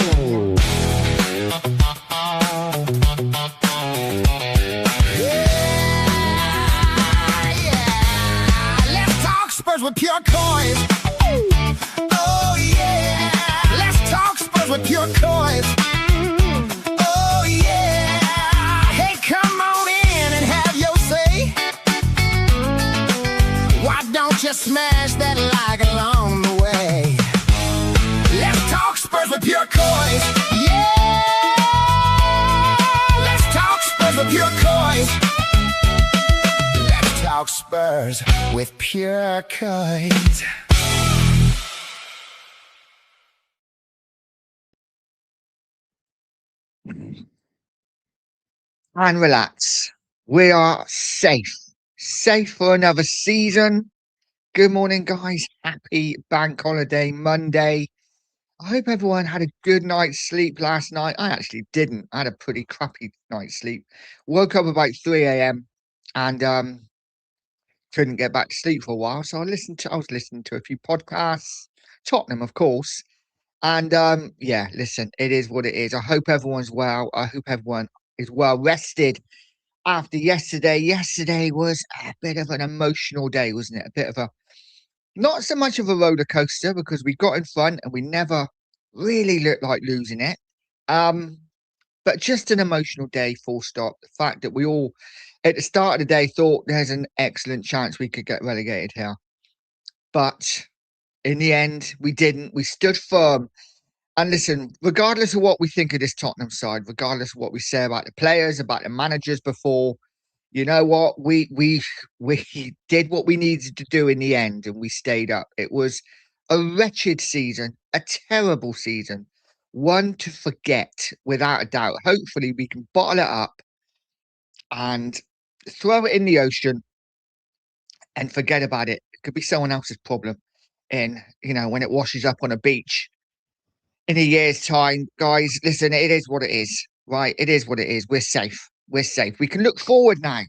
Let's talk Spurs with pure Coys. Oh yeah. Let's talk Spurs with pure Coys. Oh yeah. Hey, come on in and have your say. Why don't you smash that like along the way? Let's talk Spurs with pure Coys. Yeah. Let's talk Spurs with pure Coys. Let's talk Spurs with pure Coys. And relax. We are safe. Safe for another season. Good morning, guys. Happy bank holiday Monday. I hope everyone had a good night's sleep last night. I actually didn't. I had a pretty crappy night's sleep. Woke up about 3 a.m. and couldn't get back to sleep for a while. So I was listening to a few podcasts, Tottenham, of course. And yeah, listen, it is what it is. I hope everyone's well. I hope everyone is well rested after yesterday. Yesterday was a bit of an emotional day, wasn't it? A bit of a, not so much of a roller coaster because we got in front and we never really looked like losing it. But just an emotional day, full stop. The fact that we all at the start of the day thought there's an excellent chance we could get relegated here. But in the end, we didn't. We stood firm. And listen, regardless of what we think of this Tottenham side, regardless of what we say about the players, about the managers before, you know what? We did what we needed to do in the end, and we stayed up. It was a wretched season, a terrible season, one to forget without a doubt. Hopefully, we can bottle it up and throw it in the ocean and forget about it. It could be someone else's problem. And when it washes up on a beach in a year's time, guys, listen, it is what it is, right? It is what it is. We're safe. We're safe. We can look forward now.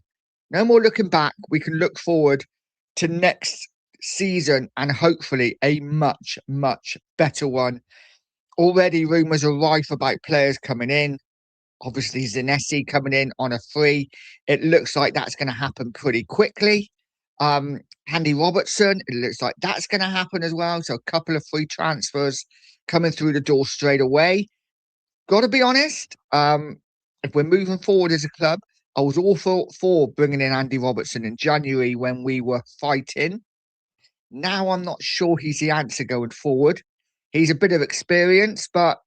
No more looking back. We can look forward to next season and hopefully a much, much better one. Already rumours are rife about players coming in. Obviously, Zanessi coming in on a free. It looks like that's going to happen pretty quickly. Andy Robertson, it looks like that's going to happen as well. So a couple of free transfers coming through the door straight away. Got to be honest, if we're moving forward as a club, I was all for bringing in Andy Robertson in January when we were fighting. Now I'm not sure he's the answer going forward. He's a bit of experience, but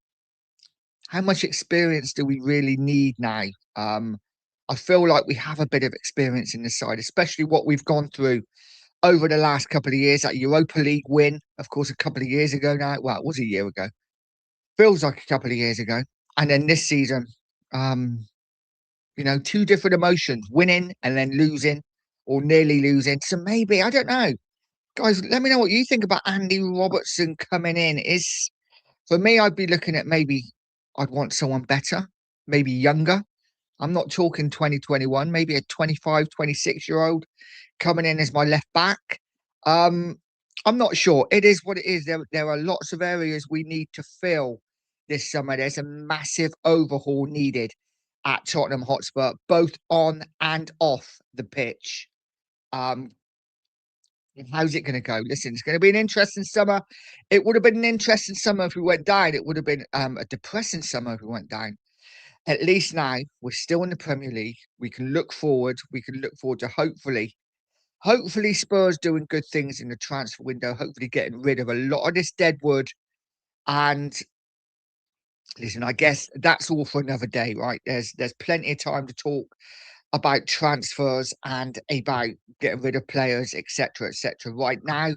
how much experience do we really need now? I feel like we have a bit of experience in this side, especially what we've gone through over the last couple of years. That Europa League win, of course, a couple of years ago now. Well, it was a year ago. Feels like a couple of years ago. And then this season, two different emotions, winning and then losing or nearly losing. So maybe, I don't know. Guys, let me know what you think about Andy Robertson coming in. For me, I'd be looking at maybe I'd want someone better, maybe younger. I'm not talking 2021, maybe a 25, 26-year-old coming in as my left back. I'm not sure. It is what it is. There are lots of areas we need to fill this summer. There's a massive overhaul needed at Tottenham Hotspur, both on and off the pitch. How's it going to go? Listen, it's going to be an interesting summer. It would have been an interesting summer if we went down. It would have been a depressing summer if we went down. At least now we're still in the Premier League. We can look forward. We can look forward to hopefully Spurs doing good things in the transfer window. Hopefully getting rid of a lot of this dead wood. And listen, I guess that's all for another day, right? There's plenty of time to talk about transfers and about getting rid of players, etc., etc. Right now,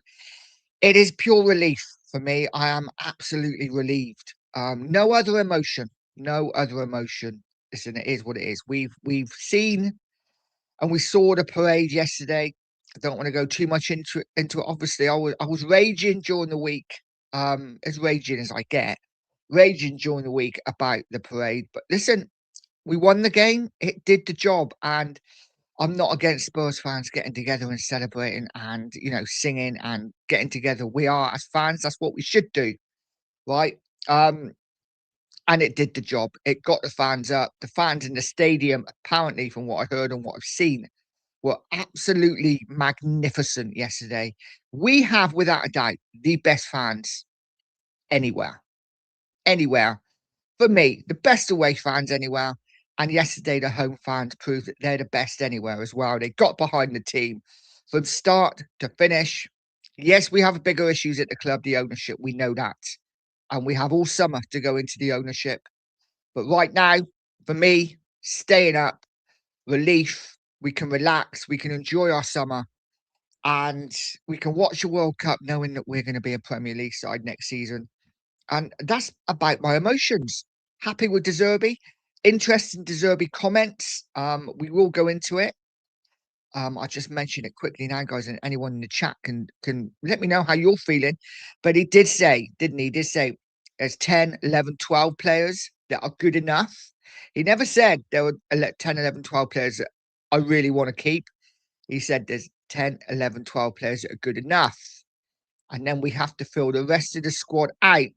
it is pure relief for me. I am absolutely relieved. No other emotion. Listen, it is what it is. We've seen and we saw the parade yesterday. I don't want to go too much into it. Obviously, I was raging during the week, as raging as I get, raging during the week about the parade. But listen, we won the game. It did the job, and I'm not against Spurs fans getting together and celebrating and singing and getting together. We are as fans. That's what we should do, right? and it did the job. It got the fans up. The fans in the stadium, apparently, from what I heard and what I've seen, were absolutely magnificent yesterday. We have, without a doubt, the best fans anywhere. Anywhere. For me, the best away fans anywhere. And yesterday, the home fans proved that they're the best anywhere as well. They got behind the team from start to finish. Yes, we have bigger issues at the club, the ownership. We know that. And we have all summer to go into the ownership. But right now, for me, staying up, relief, we can relax, we can enjoy our summer, and we can watch the World Cup knowing that we're going to be a Premier League side next season. And that's about my emotions. Happy with De Zerbi. Interesting De Zerbi comments. We will go into it. I'll just mention it quickly now, guys, and anyone in the chat can let me know how you're feeling. But he did say, didn't he? He did say there's 10, 11, 12 players that are good enough. He never said there were 10, 11, 12 players that I really want to keep. He said there's 10, 11, 12 players that are good enough. And then we have to fill the rest of the squad out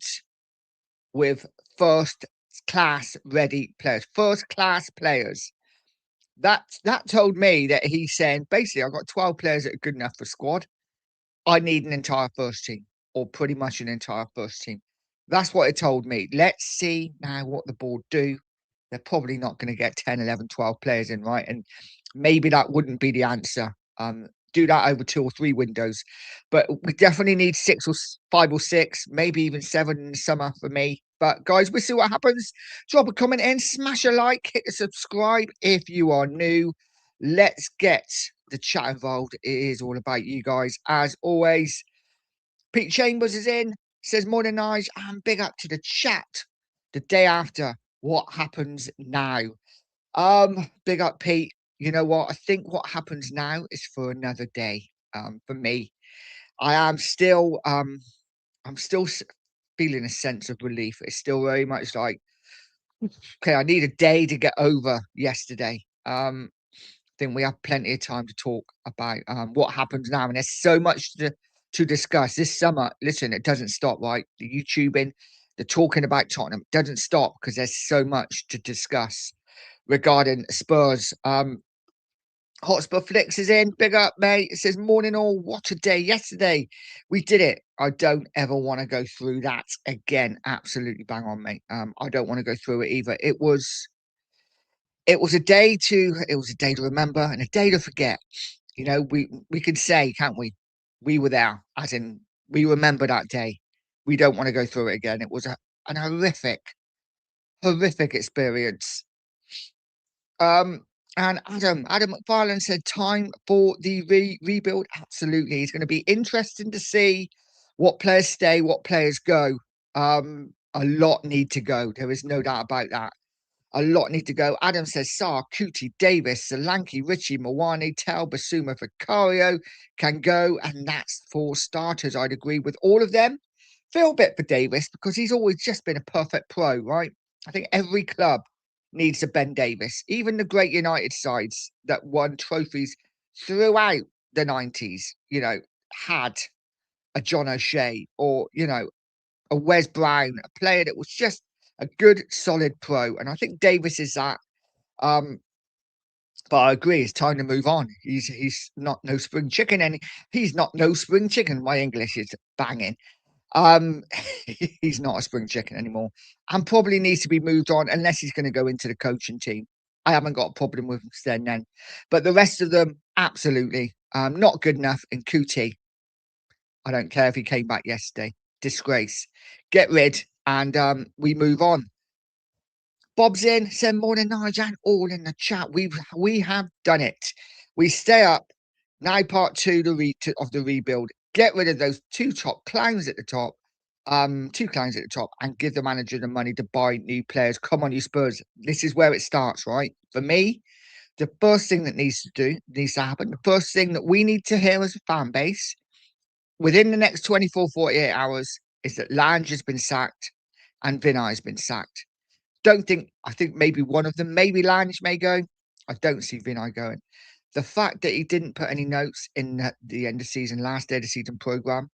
with first class ready players, first class players. That told me that he's saying basically I've got 12 players that are good enough for squad. I need an entire first team, or pretty much an entire first team. That's what it told me. Let's see now what the board do. They're probably not going to get 10, 11, 12 players in, right? And maybe that wouldn't be the answer. Do that over 2 or 3 windows. But we definitely need 6 or 5 or 6, maybe even 7 in the summer for me. But guys, we'll see what happens. Drop a comment in, smash a like, hit the subscribe if you are new. Let's get the chat involved. It is all about you guys. As always, Pete Chambers is in, says morning Nige, and big up to the chat the day after. What happens now? Big up Pete. You know what? I think what happens now is for another day. For me, I'm still feeling a sense of relief. It's still very much like, okay, I need a day to get over yesterday. I think we have plenty of time to talk about what happens now, and there's so much to discuss this summer. Listen, it doesn't stop, right? The YouTubing, the talking about Tottenham doesn't stop because there's so much to discuss regarding Spurs. Hotspur Flicks is in. Big up, mate. It says, morning all. What a day yesterday. We did it. I don't ever want to go through that again. Absolutely bang on, mate. I don't want to go through it either. It was a day to remember and a day to forget. You know, we can say, can't we? We were there, as in we remember that day. We don't want to go through it again. It was an horrific experience. And Adam McFarlane said, time for the rebuild. Absolutely. It's going to be interesting to see what players stay, what players go. A lot need to go. There is no doubt about that. A lot need to go. Adam says Sarr, Kuti, Davis, Solanke, Richie, Mawani, Tel, Basuma, Vicario can go. And that's 4 starters. I'd agree with all of them. Feel a bit for Davis because he's always just been a perfect pro, right? I think every club needs a Ben Davis. Even the great United sides that won trophies throughout the 90s, you know, had a John O'Shea or, you know, a Wes Brown, a player that was just a good, solid pro. And I think Davis is that. But I agree, it's time to move on. He's not no spring chicken, and he's not no spring chicken. My English is banging. Um, he's not a spring chicken anymore, and probably needs to be moved on unless he's going to go into the coaching team. I haven't got a problem with him then, but the rest of them, absolutely, not good enough. And Kuti, I don't care if he came back yesterday. Disgrace. Get rid, and we move on. Bob's in, said morning Nigel, all in the chat. We have done it. We stay up. Now part 2 of the rebuild. Get rid of those 2 top clowns at the top. 2 clowns at the top, and give the manager the money to buy new players. Come on, you Spurs. This is where it starts, right? For me, the first thing that needs to happen, the first thing that we need to hear as a fan base within the next 24, 48 hours is that Lange has been sacked and Vinay has been sacked. I think maybe one of them, maybe Lange may go. I don't see Vinay going. The fact that he didn't put any notes in the end of season, last day of the season program,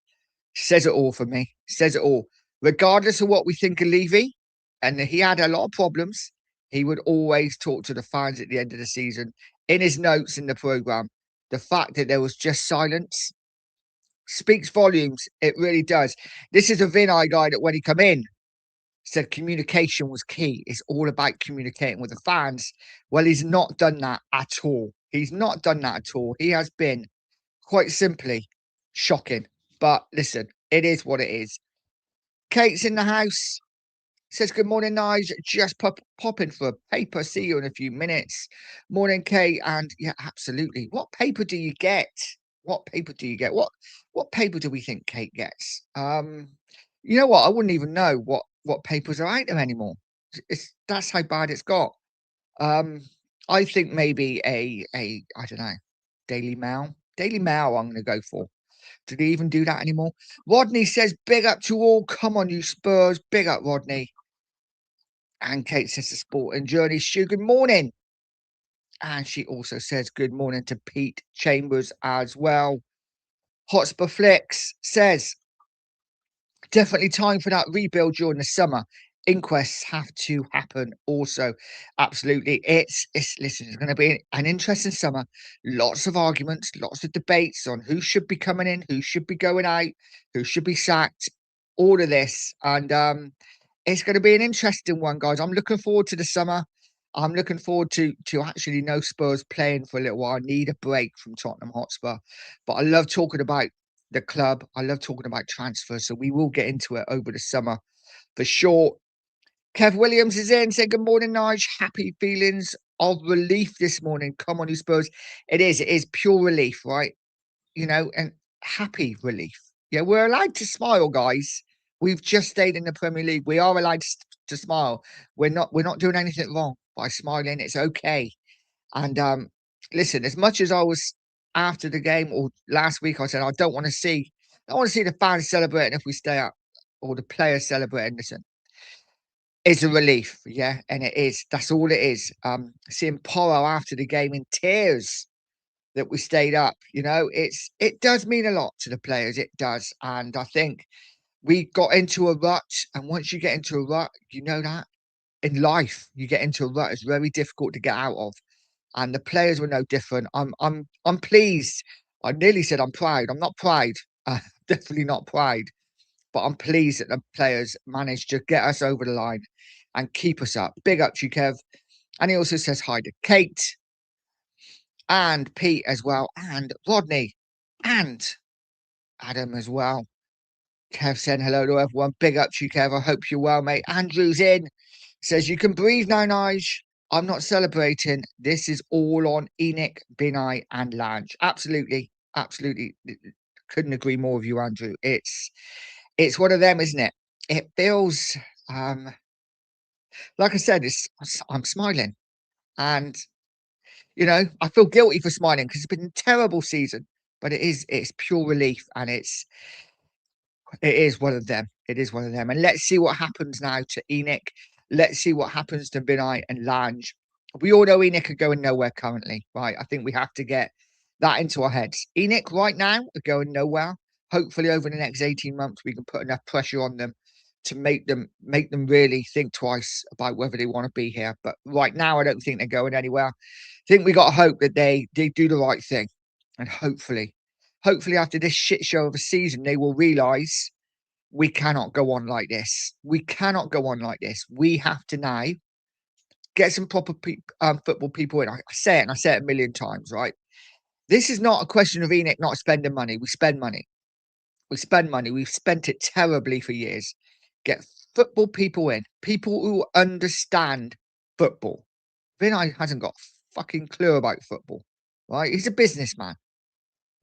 says it all for me. Says it all. Regardless of what we think of Levy, and he had a lot of problems. He would always talk to the fans at the end of the season. In his notes in the program, the fact that there was just silence speaks volumes. It really does. This is a Vinay guy that when he come in said communication was key. It's all about communicating with the fans. Well, he's not done that at all. He's not done that at all. He has been quite simply shocking. But listen, it is what it is. Kate's in the house. Says, good morning, Nige. Just popping for a paper. See you in a few minutes. Morning, Kate. And yeah, absolutely. What paper do you get? What paper do you get? What paper do we think Kate gets? You know what? I wouldn't even know what papers are out there anymore. That's how bad it's got. I think maybe a I don't know, Daily Mail. Daily Mail I'm gonna go for. Do they even do that anymore? Rodney says, big up to all. Come on, you Spurs. Big up, Rodney. And Kate says the sport and journey. Stu, good morning. And she also says good morning to Pete Chambers as well. Hotspur Flicks says, definitely time for that rebuild during the summer. Inquests have to happen also. Absolutely. Listen, it's going to be an interesting summer. Lots of arguments, lots of debates on who should be coming in, who should be going out, who should be sacked, all of this. And it's going to be an interesting one, guys. I'm looking forward to the summer. I'm looking forward to actually no Spurs playing for a little while. I need a break from Tottenham Hotspur. But I love talking about the club. I love talking about transfers. So we will get into it over the summer for sure. Kev Williams is in. Say good morning, Nige. Happy feelings of relief this morning. Come on, you Spurs. It is pure relief, right? You know, and happy relief. Yeah, we're allowed to smile, guys. We've just stayed in the Premier League. We are allowed to smile. We're not doing anything wrong by smiling. It's okay. And listen, as much as I was after the game or last week, I said I don't want to see the fans celebrating if we stay up or the players celebrating. Listen, it's a relief, yeah, and it is. That's all it is. Seeing Porro after the game in tears that we stayed up, you know, it does mean a lot to the players. It does, and I think we got into a rut, and once you get into a rut, you know that in life you get into a rut. It's very difficult to get out of, and the players were no different. I'm pleased. I nearly said I'm proud. I'm not proud. Definitely not proud. But I'm pleased that the players managed to get us over the line and keep us up. Big up to you, Kev. And he also says hi to Kate and Pete as well, and Rodney and Adam as well. Kev saying hello to everyone. Big up to you, Kev. I hope you're well, mate. Andrew's in. Says you can breathe now, Nige. I'm not celebrating. This is all on Enoch, Binai, and Lange. Absolutely. Absolutely. Couldn't agree more with you, Andrew. It's one of them, isn't it? It feels like I said, I'm smiling. And you know, I feel guilty for smiling because it's been a terrible season. But it's pure relief, and it is one of them. It is one of them. And let's see what happens now to Enoch. Let's see what happens to Binai and Lange. We all know Enoch are going nowhere currently, right? I think we have to get that into our heads. Enoch right now are going nowhere. Hopefully over the next 18 months, we can put enough pressure on them to make them really think twice about whether they want to be here. But right now, I don't think they're going anywhere. I think we got to hope that they do the right thing. And hopefully after this shit show of a season, they will realise we cannot go on like this. We cannot go on like this. We have to now get some proper football people in. I say it, and I say it a million times, right? This is not a question of Enoch not spending money. We spend money. We spend money. We've spent it terribly for years. Get football people in. People who understand football. Vinay hasn't got a fucking clue about football, right? He's a businessman.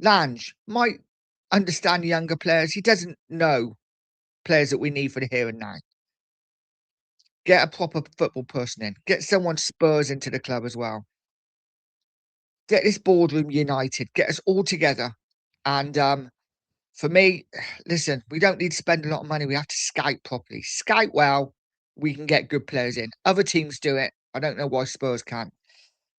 Lange might understand younger players. He doesn't know players that we need for the here and now. Get a proper football person in. Get someone Spurs into the club as well. Get this boardroom united. Get us all together. And for me, listen, we don't need to spend a lot of money. We have to scout properly. Scout well. We can get good players in. Other teams do it. I don't know why Spurs can't.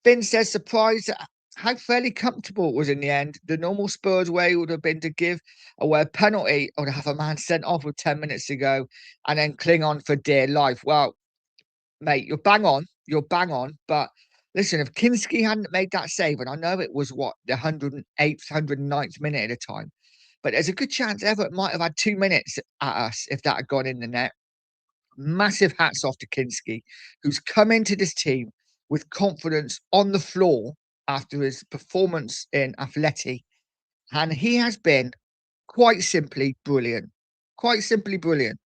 Finn says, surprised at how fairly comfortable it was in the end. The normal Spurs way would have been to give away a penalty or to have a man sent off with 10 minutes to go and then cling on for dear life. Well, mate, you're bang on. You're bang on. But listen, if Kinski hadn't made that save, and I know it was what, the 108th, 109th minute at a time, but there's a good chance Everett might have had 2 minutes at us if that had gone in the net. Massive hats off to Kinski, who's come into this team with confidence on the floor after his performance in Athletic, and he has been quite simply brilliant. Quite simply brilliant.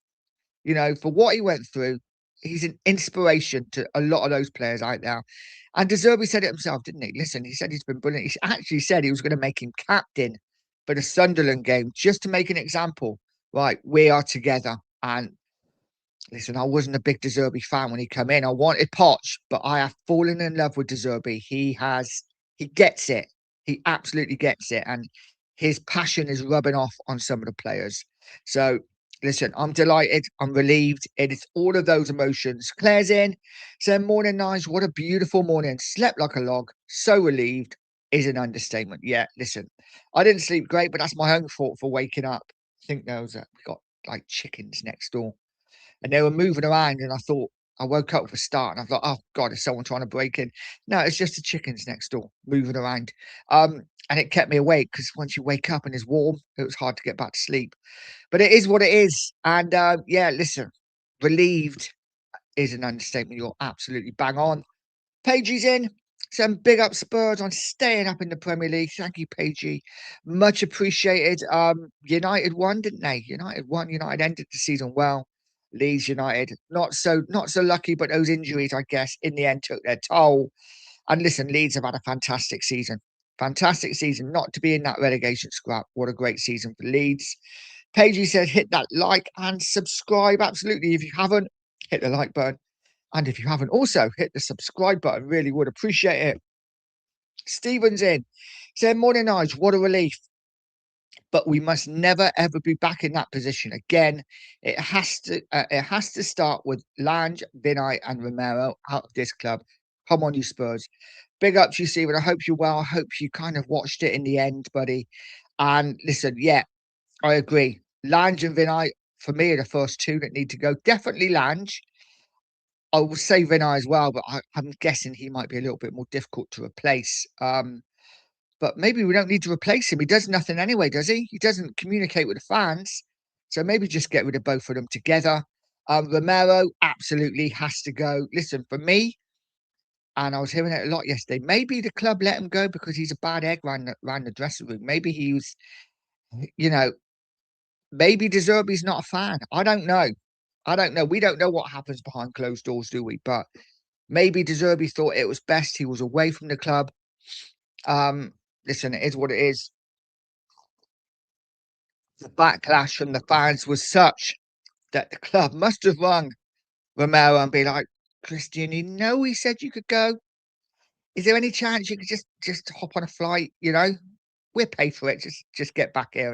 You know, for what he went through, he's an inspiration to a lot of those players out there. And De Zerbi said it himself, didn't he? Listen, he said he's been brilliant. He actually said he was going to make him captain for the Sunderland game just to make an example. Right, we are together. And listen, I wasn't a big De Zerbi fan when he came in. I wanted Poch, but I have fallen in love with De Zerbi. He gets it. He absolutely gets it. And his passion is rubbing off on some of the players. So listen, I'm delighted. I'm relieved. It is all of those emotions. Claire's in. Saying, morning, Nige. What a beautiful morning. Slept like a log. So relieved is an understatement. Yeah, listen, I didn't sleep great, but that's my own fault for waking up. I think there was we got like chickens next door and they were moving around. And I thought, I woke up for a start and I thought, oh God, is someone trying to break in? No, it's just the chickens next door moving around. And it kept me awake because once you wake up and it's warm, it was hard to get back to sleep. But it is what it is. And yeah, listen, relieved is an understatement. You're absolutely bang on. Pagey's in. Some big up Spurs on staying up in the Premier League. Thank you, Pagey. Much appreciated. United won, didn't they? United won. United ended the season well. Leeds United not so lucky, but those injuries, I guess, in the end took their toll. And listen, Leeds have had a fantastic season. Fantastic season. Not to be in that relegation scrap. What a great season for Leeds. Pagey says hit that like and subscribe. Absolutely. If you haven't, hit the like button. And if you haven't also hit the subscribe button, really would appreciate it. Stephen's in. Said, morning, Nige. What a relief. But we must never ever be back in that position again. It has to start with Lange, Vinay, and Romero out of this club. Come on, you Spurs. Big up to you, Stephen. I hope you're well. I hope you kind of watched it in the end, buddy. And listen, yeah, I agree. Lange and Vinay, for me, are the first two that need to go. Definitely Lange. I will say Vinay as well, but I'm guessing he might be a little bit more difficult to replace. But maybe we don't need to replace him. He does nothing anyway, does he? He doesn't communicate with the fans. So maybe just get rid of both of them together. Romero absolutely has to go. Listen, for me, and I was hearing it a lot yesterday, maybe the club let him go because he's a bad egg around the dressing room. Maybe he was, you know, maybe De Zerbi's not a fan. I don't know. I don't know. We don't know what happens behind closed doors, do we? But maybe De Zerbi thought it was best. He was away from the club. Listen, it is what it is. The backlash from the fans was such that the club must have rung Romero and be like, Christian, you know, he said you could go. Is there any chance you could just hop on a flight? You know, we'll pay for it. Just get back here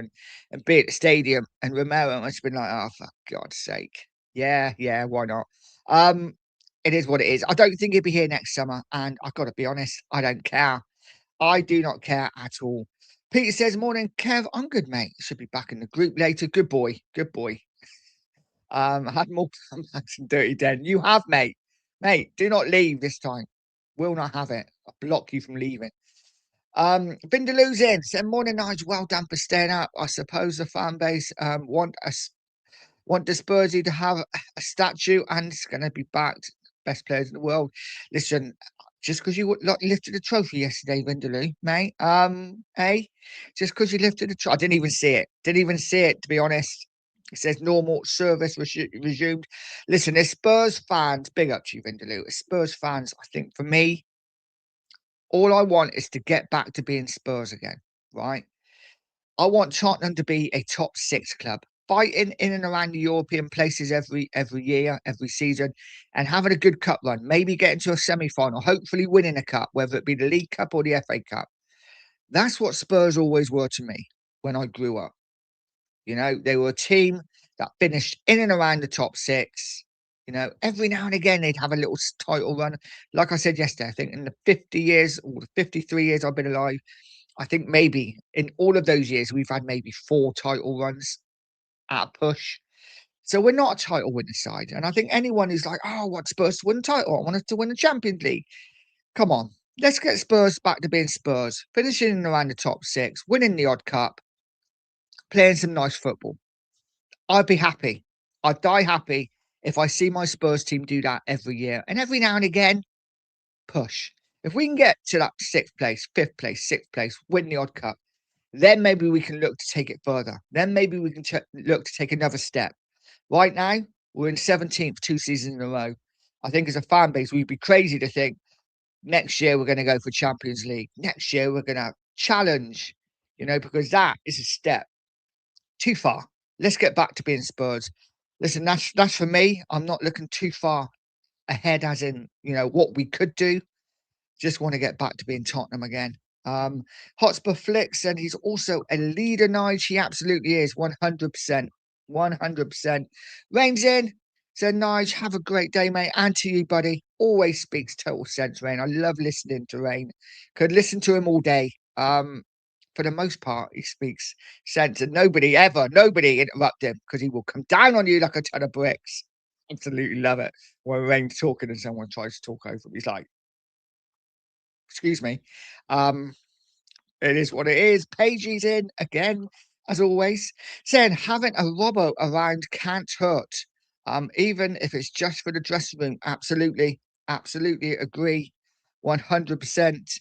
and be at the stadium. And Romero must have been like, oh, for God's sake. Yeah, why not? It is what it is. I don't think he'll be here next summer. And I've got to be honest, I don't care. I do not care at all. Peter says, morning, Kev. I'm good, mate. Should be back in the group later. Good boy. Good boy. I had more comebacks and Dirty Den. You have, mate. Mate, do not leave this time. Will not have it. I'll block you from leaving. Vindaloo's in. Said, morning, Nigel. Well done for staying up. I suppose the fan base want the Spursy to have a statue and it's going to be backed. Best players in the world. Listen, just because you lifted a trophy yesterday, Vindaloo, mate. Hey, just because you lifted a trophy. I didn't even see it. Didn't even see it, to be honest. It says normal service resumed. Listen, as Spurs fans, big up to you, Vindaloo. As Spurs fans, I think for me, all I want is to get back to being Spurs again, right? I want Tottenham to be a top six club, fighting in and around the European places every year, every season, and having a good cup run. Maybe getting to a semi-final, hopefully winning a cup, whether it be the League Cup or the FA Cup. That's what Spurs always were to me when I grew up. You know, they were a team that finished in and around the top six. You know, every now and again they'd have a little title run. Like I said yesterday, I think in the 50 years or the 53 years I've been alive, I think maybe in all of those years we've had maybe 4 title runs at a push. So we're not a title winning side. And I think anyone who's like, oh, I want Spurs to win the title, I want us to win the Champions League. Come on, let's get Spurs back to being Spurs, finishing around the top 6, winning the odd cup, playing some nice football. I'd be happy. I'd die happy if I see my Spurs team do that every year. And every now and again, push. If we can get to that 6th place, 5th place, 6th place, win the odd cup, then maybe we can look to take it further. Then maybe we can look to take another step. Right now, we're in 17th 2 seasons in a row. I think as a fan base, we'd be crazy to think next year we're going to go for Champions League. Next year we're going to challenge, because that is a step too far. Let's get back to being Spurs. Listen, that's for me. I'm not looking too far ahead, as in what we could do. Just want to get back to being Tottenham again. Hotspur Flick said he's also a leader, Nige. He absolutely is. 100%. 100%. Rain's in. Said, Nige, have a great day, mate. And to you, buddy. Always speaks total sense, Rain. I love listening to Rain. Could listen to him all day. For the most part, he speaks sense, and nobody interrupt him, because he will come down on you like a ton of bricks. Absolutely love it when Rain's talking and someone tries to talk over him. He's like, excuse me. It is what it is. Pagey's in again, as always, saying having a Robbo around can't hurt, even if it's just for the dressing room. Absolutely agree, 100%.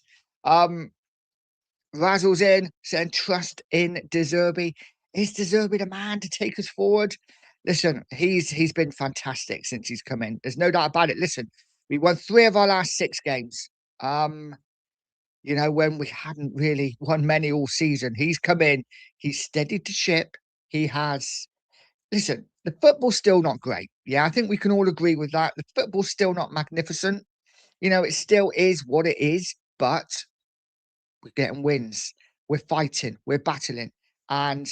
Razzle's in, saying trust in De Zerbi. Is De Zerbi the man to take us forward? Listen, he's been fantastic since he's come in. There's no doubt about it. Listen, we won 3 of our last 6 games. When we hadn't really won many all season. He's come in, he's steadied the ship. He has. Listen, the football's still not great. Yeah, I think we can all agree with that. The football's still not magnificent. It still is what it is, but we're getting wins. We're fighting, we're battling. And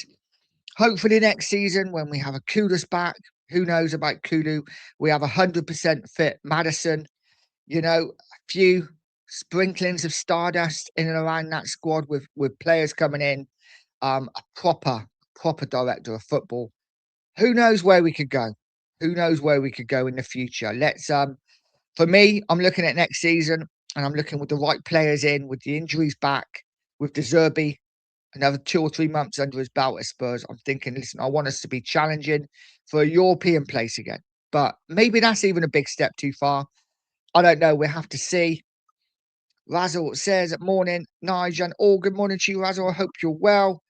hopefully next season, when we have a Kudus back, who knows about Kudu, we have 100% fit Maddison, a few sprinklings of stardust in and around that squad with players coming in, a proper director of football. Who knows where we could go? Who knows where we could go in the future? Let's for me, I'm looking at next season, and I'm looking with the right players in, with the injuries back, with De Zerbi another 2 or 3 months under his belt at Spurs. I'm thinking, listen, I want us to be challenging for a European place again. But maybe that's even a big step too far. I don't know. We'll have to see. Razzle says, morning, Nigel. Oh, good morning to you, Razzle. I hope you're well.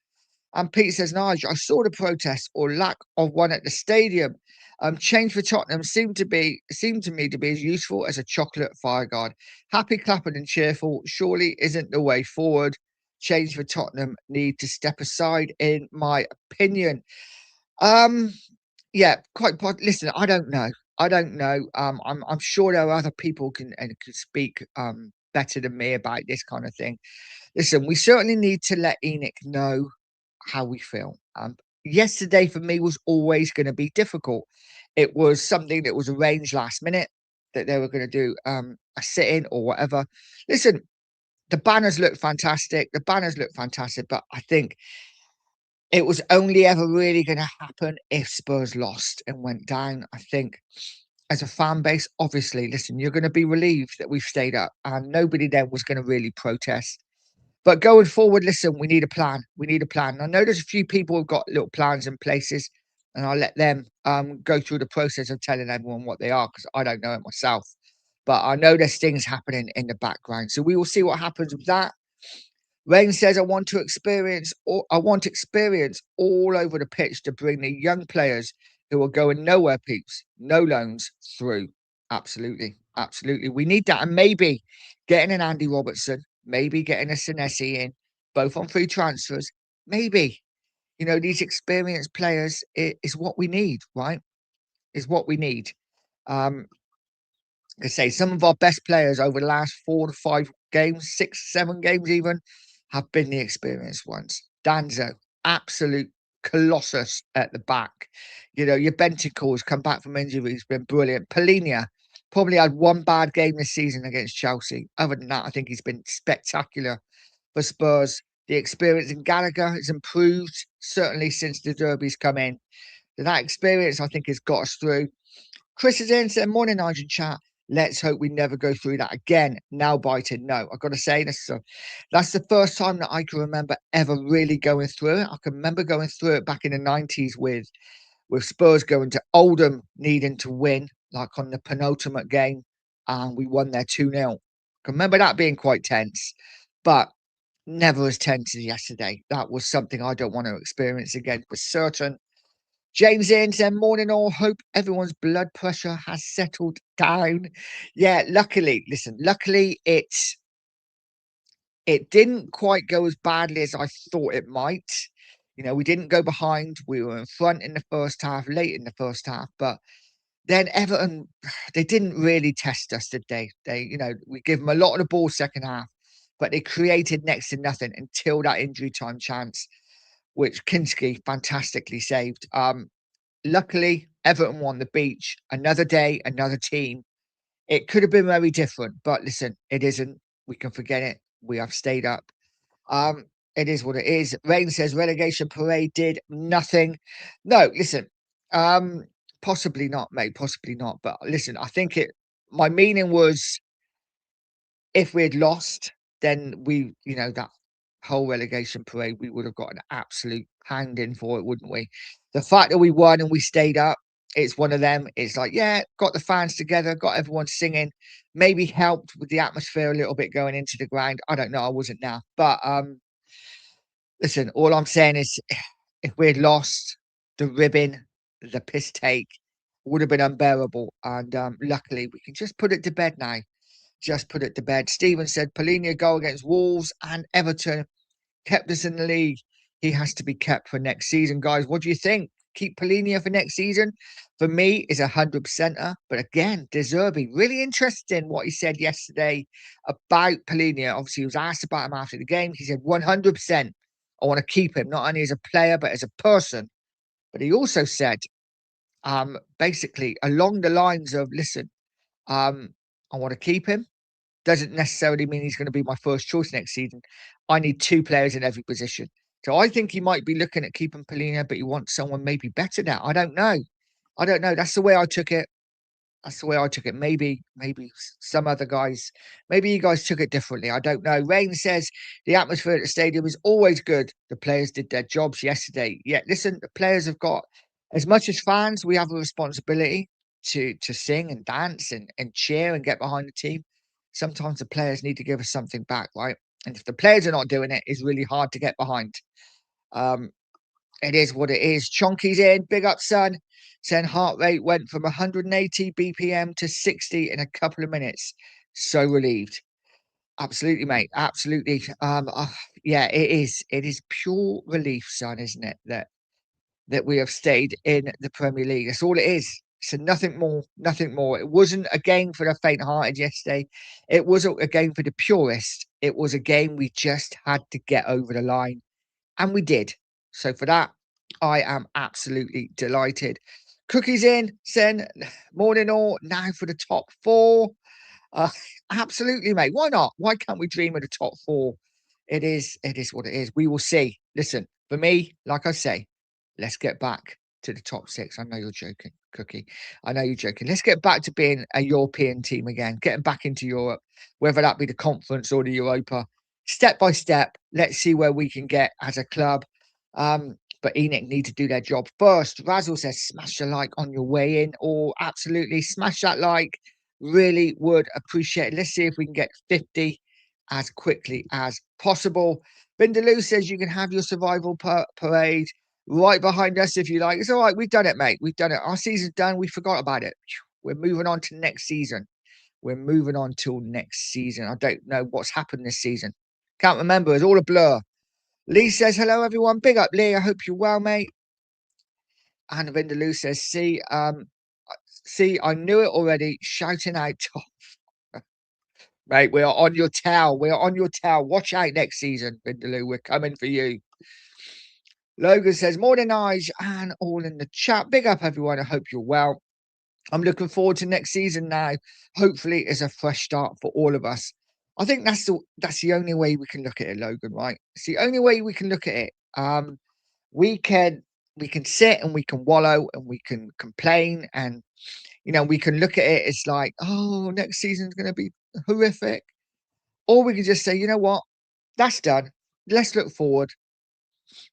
And Pete says, Nigel, I saw the protest or lack of one at the stadium. Change for Tottenham seemed to me to be as useful as a chocolate fireguard. Happy, clapping and cheerful surely isn't the way forward. Change for Tottenham need to step aside, in my opinion. Yeah, listen, I don't know. I'm sure there are other people can speak better than me about this kind of thing. Listen, we certainly need to let Enoch know how we feel. Yesterday for me was always going to be difficult. It was something that was arranged last minute, that they were going to do a sit-in or whatever. Listen, the banners look fantastic. But I think it was only ever really going to happen if Spurs lost and went down. I think as a fan base, obviously, listen, you're going to be relieved that we've stayed up, and nobody then was going to really protest. But going forward, listen, we need a plan. I know there's a few people who've got little plans in places, and I'll let them go through the process of telling everyone what they are, because I don't know it myself. But I know there's things happening in the background. So we will see what happens with that. Rain says, I want experience all over the pitch to bring the young players who are going nowhere, peeps, no loans, through. Absolutely. We need that. And maybe getting an Andy Robertson, maybe getting a Senesi in, both on free transfers. Maybe, these experienced players is what we need, right? Is what we need. I say some of our best players over the last 4 to 5 games, 6, 7 games even, have been the experienced ones. Danzo, absolute colossus at the back. Your Bentancur has come back from injury. He's been brilliant. Polinia probably had 1 bad game this season against Chelsea. Other than that, I think he's been spectacular for Spurs. The experience in Gallagher has improved, certainly since the Derby's come in. That experience, I think, has got us through. Chris is in, saying, morning, Nigel chat. Let's hope we never go through that again. Now biting. No, I've got to say this. That's the first time that I can remember ever really going through it. I can remember going through it back in the 90s with Spurs going to Oldham needing to win, like on the penultimate game, and we won there 2-0. I can remember that being quite tense, but never as tense as yesterday. That was something I don't want to experience again for certain. James in said, morning all. Hope everyone's blood pressure has settled down. Yeah, luckily, it didn't quite go as badly as I thought it might. You know, we didn't go behind. We were in front in the first half, late in the first half, but then Everton, they didn't really test us, did they? We give them a lot of the ball second half, but they created next to nothing until that injury time chance, which Kinski fantastically saved. Luckily, Everton won the beach. Another day, another team. It could have been very different, but listen, it isn't. We can forget it. We have stayed up. Um, it is what it is. Rain says relegation parade did nothing. No, listen. Um, Possibly not, mate. Possibly not. But listen, I think it. My meaning was if we had lost, then that whole relegation parade, we would have got an absolute pounding for it, wouldn't we? The fact that we won and we stayed up, it's one of them. It's like, yeah, got the fans together, got everyone singing, maybe helped with the atmosphere a little bit going into the ground. I don't know, I wasn't now. But listen, all I'm saying is if we had lost, the ribbon, the piss take would have been unbearable. And luckily we can just put it to bed now. Just put it to bed. Stephen said Polina goal against Wolves and Everton kept us in the league. He has to be kept for next season, guys. What do you think? Keep Polina for next season? For me, is 100%er. But again, De Zerbi, really interesting what he said yesterday about Polina. Obviously, he was asked about him after the game. He said 100%. I want to keep him, not only as a player, but as a person. But he also said, basically, along the lines of, listen, I want to keep him. Doesn't necessarily mean he's going to be my first choice next season. I need two players in every position. So I think he might be looking at keeping Polina, but he wants someone maybe better now. I don't know. That's the way I took it. Maybe some other guys, maybe you guys took it differently. I don't know. Rain says the atmosphere at the stadium is always good. The players did their jobs yesterday. Yeah, listen, the players have got, as much as fans, we have a responsibility to sing and dance and cheer and get behind the team. Sometimes the players need to give us something back, right? And if the players are not doing it, it's really hard to get behind. Um, it is what it is. Chonky's in. Big up, son. Saying heart rate went from 180 BPM to 60 in a couple of minutes. So relieved. Absolutely, mate. Absolutely. Yeah, it is. It is pure relief, son, isn't it? That we have stayed in the Premier League. That's all it is. So nothing more, nothing more. It wasn't a game for the faint-hearted yesterday. It wasn't a game for the purist. It was a game we just had to get over the line. And we did. So for that, I am absolutely delighted. Cookies in, saying, morning all, now for the top four. Uh, Absolutely, mate. Why not? Why can't we dream of the top four? It is what it is. We will see. Listen, for me, like I say, let's get back to the top six. I know you're joking, Cookie. I know you're joking. Let's get back to being a European team again, getting back into Europe, whether that be the conference or the Europa. Step by step, let's see where we can get as a club. But Enoch need to do their job first. Razzle says, smash the like on your way in, or absolutely smash that like. Really would appreciate it. Let's see if we can get 50 as quickly as possible. Vindaloo says you can have your survival parade right behind us if you like. It's all right. We've done it, mate. We've done it. Our season's done. We forgot about it. We're moving on to next season. We're moving on till next season. I don't know what's happened this season. Can't remember. It's all a blur. Lee says, hello, everyone. Big up, Lee. I hope you're well, mate. And Vindaloo says, see, I knew it already. Shouting out top. Mate, we are on your tail. We are on your tail. Watch out next season, Vindaloo. We're coming for you. Logan says, morning, Nige, and all in the chat. Big up, everyone. I hope you're well. I'm looking forward to next season now. Hopefully, it's a fresh start for all of us. I think that's the only way we can look at it, Logan, right? It's the only way we can look at it. We can we can sit and we can wallow and we can complain and we can look at it. It's like, oh, next season's going to be horrific. Or we can just say, you know what, that's done. Let's look forward.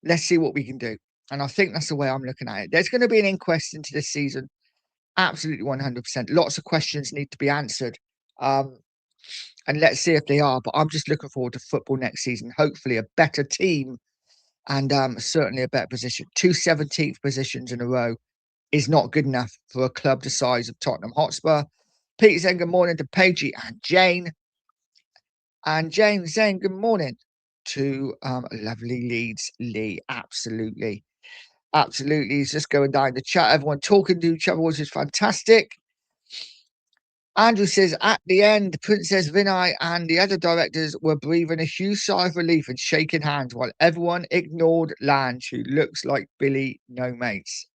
Let's see what we can do. And I think that's the way I'm looking at it. There's going to be an inquest into this season. Absolutely 100%. Lots of questions need to be answered. And let's see if they are. But I'm just looking forward to football next season. Hopefully a better team and certainly a better position. 2 17th positions in a row is not good enough for a club the size of Tottenham Hotspur. Pete saying good morning to Paigey and Jane. And Jane saying good morning to lovely Leeds Lee. Absolutely. Absolutely. He's just going down the chat. Everyone talking to each other, which is fantastic. Andrew says, at the end, Princess Vinay and the other directors were breathing a huge sigh of relief and shaking hands while everyone ignored Lange, who looks like Billy No Mates.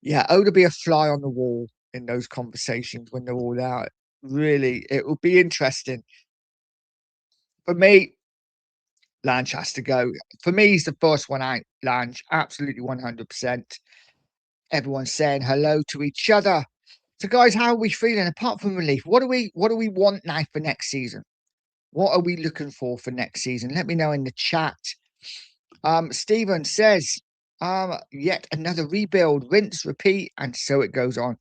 Yeah, to be a fly on the wall in those conversations when they're all out. Really, it will be interesting. For me, Lange has to go. For me, he's the first one out, Lange. Absolutely 100%. Everyone's saying hello to each other. So, guys, how are we feeling? Apart from relief, what do we want now for next season? What are we looking for next season? Let me know in the chat. Stephen says, yet another rebuild, rinse, repeat, and so it goes on.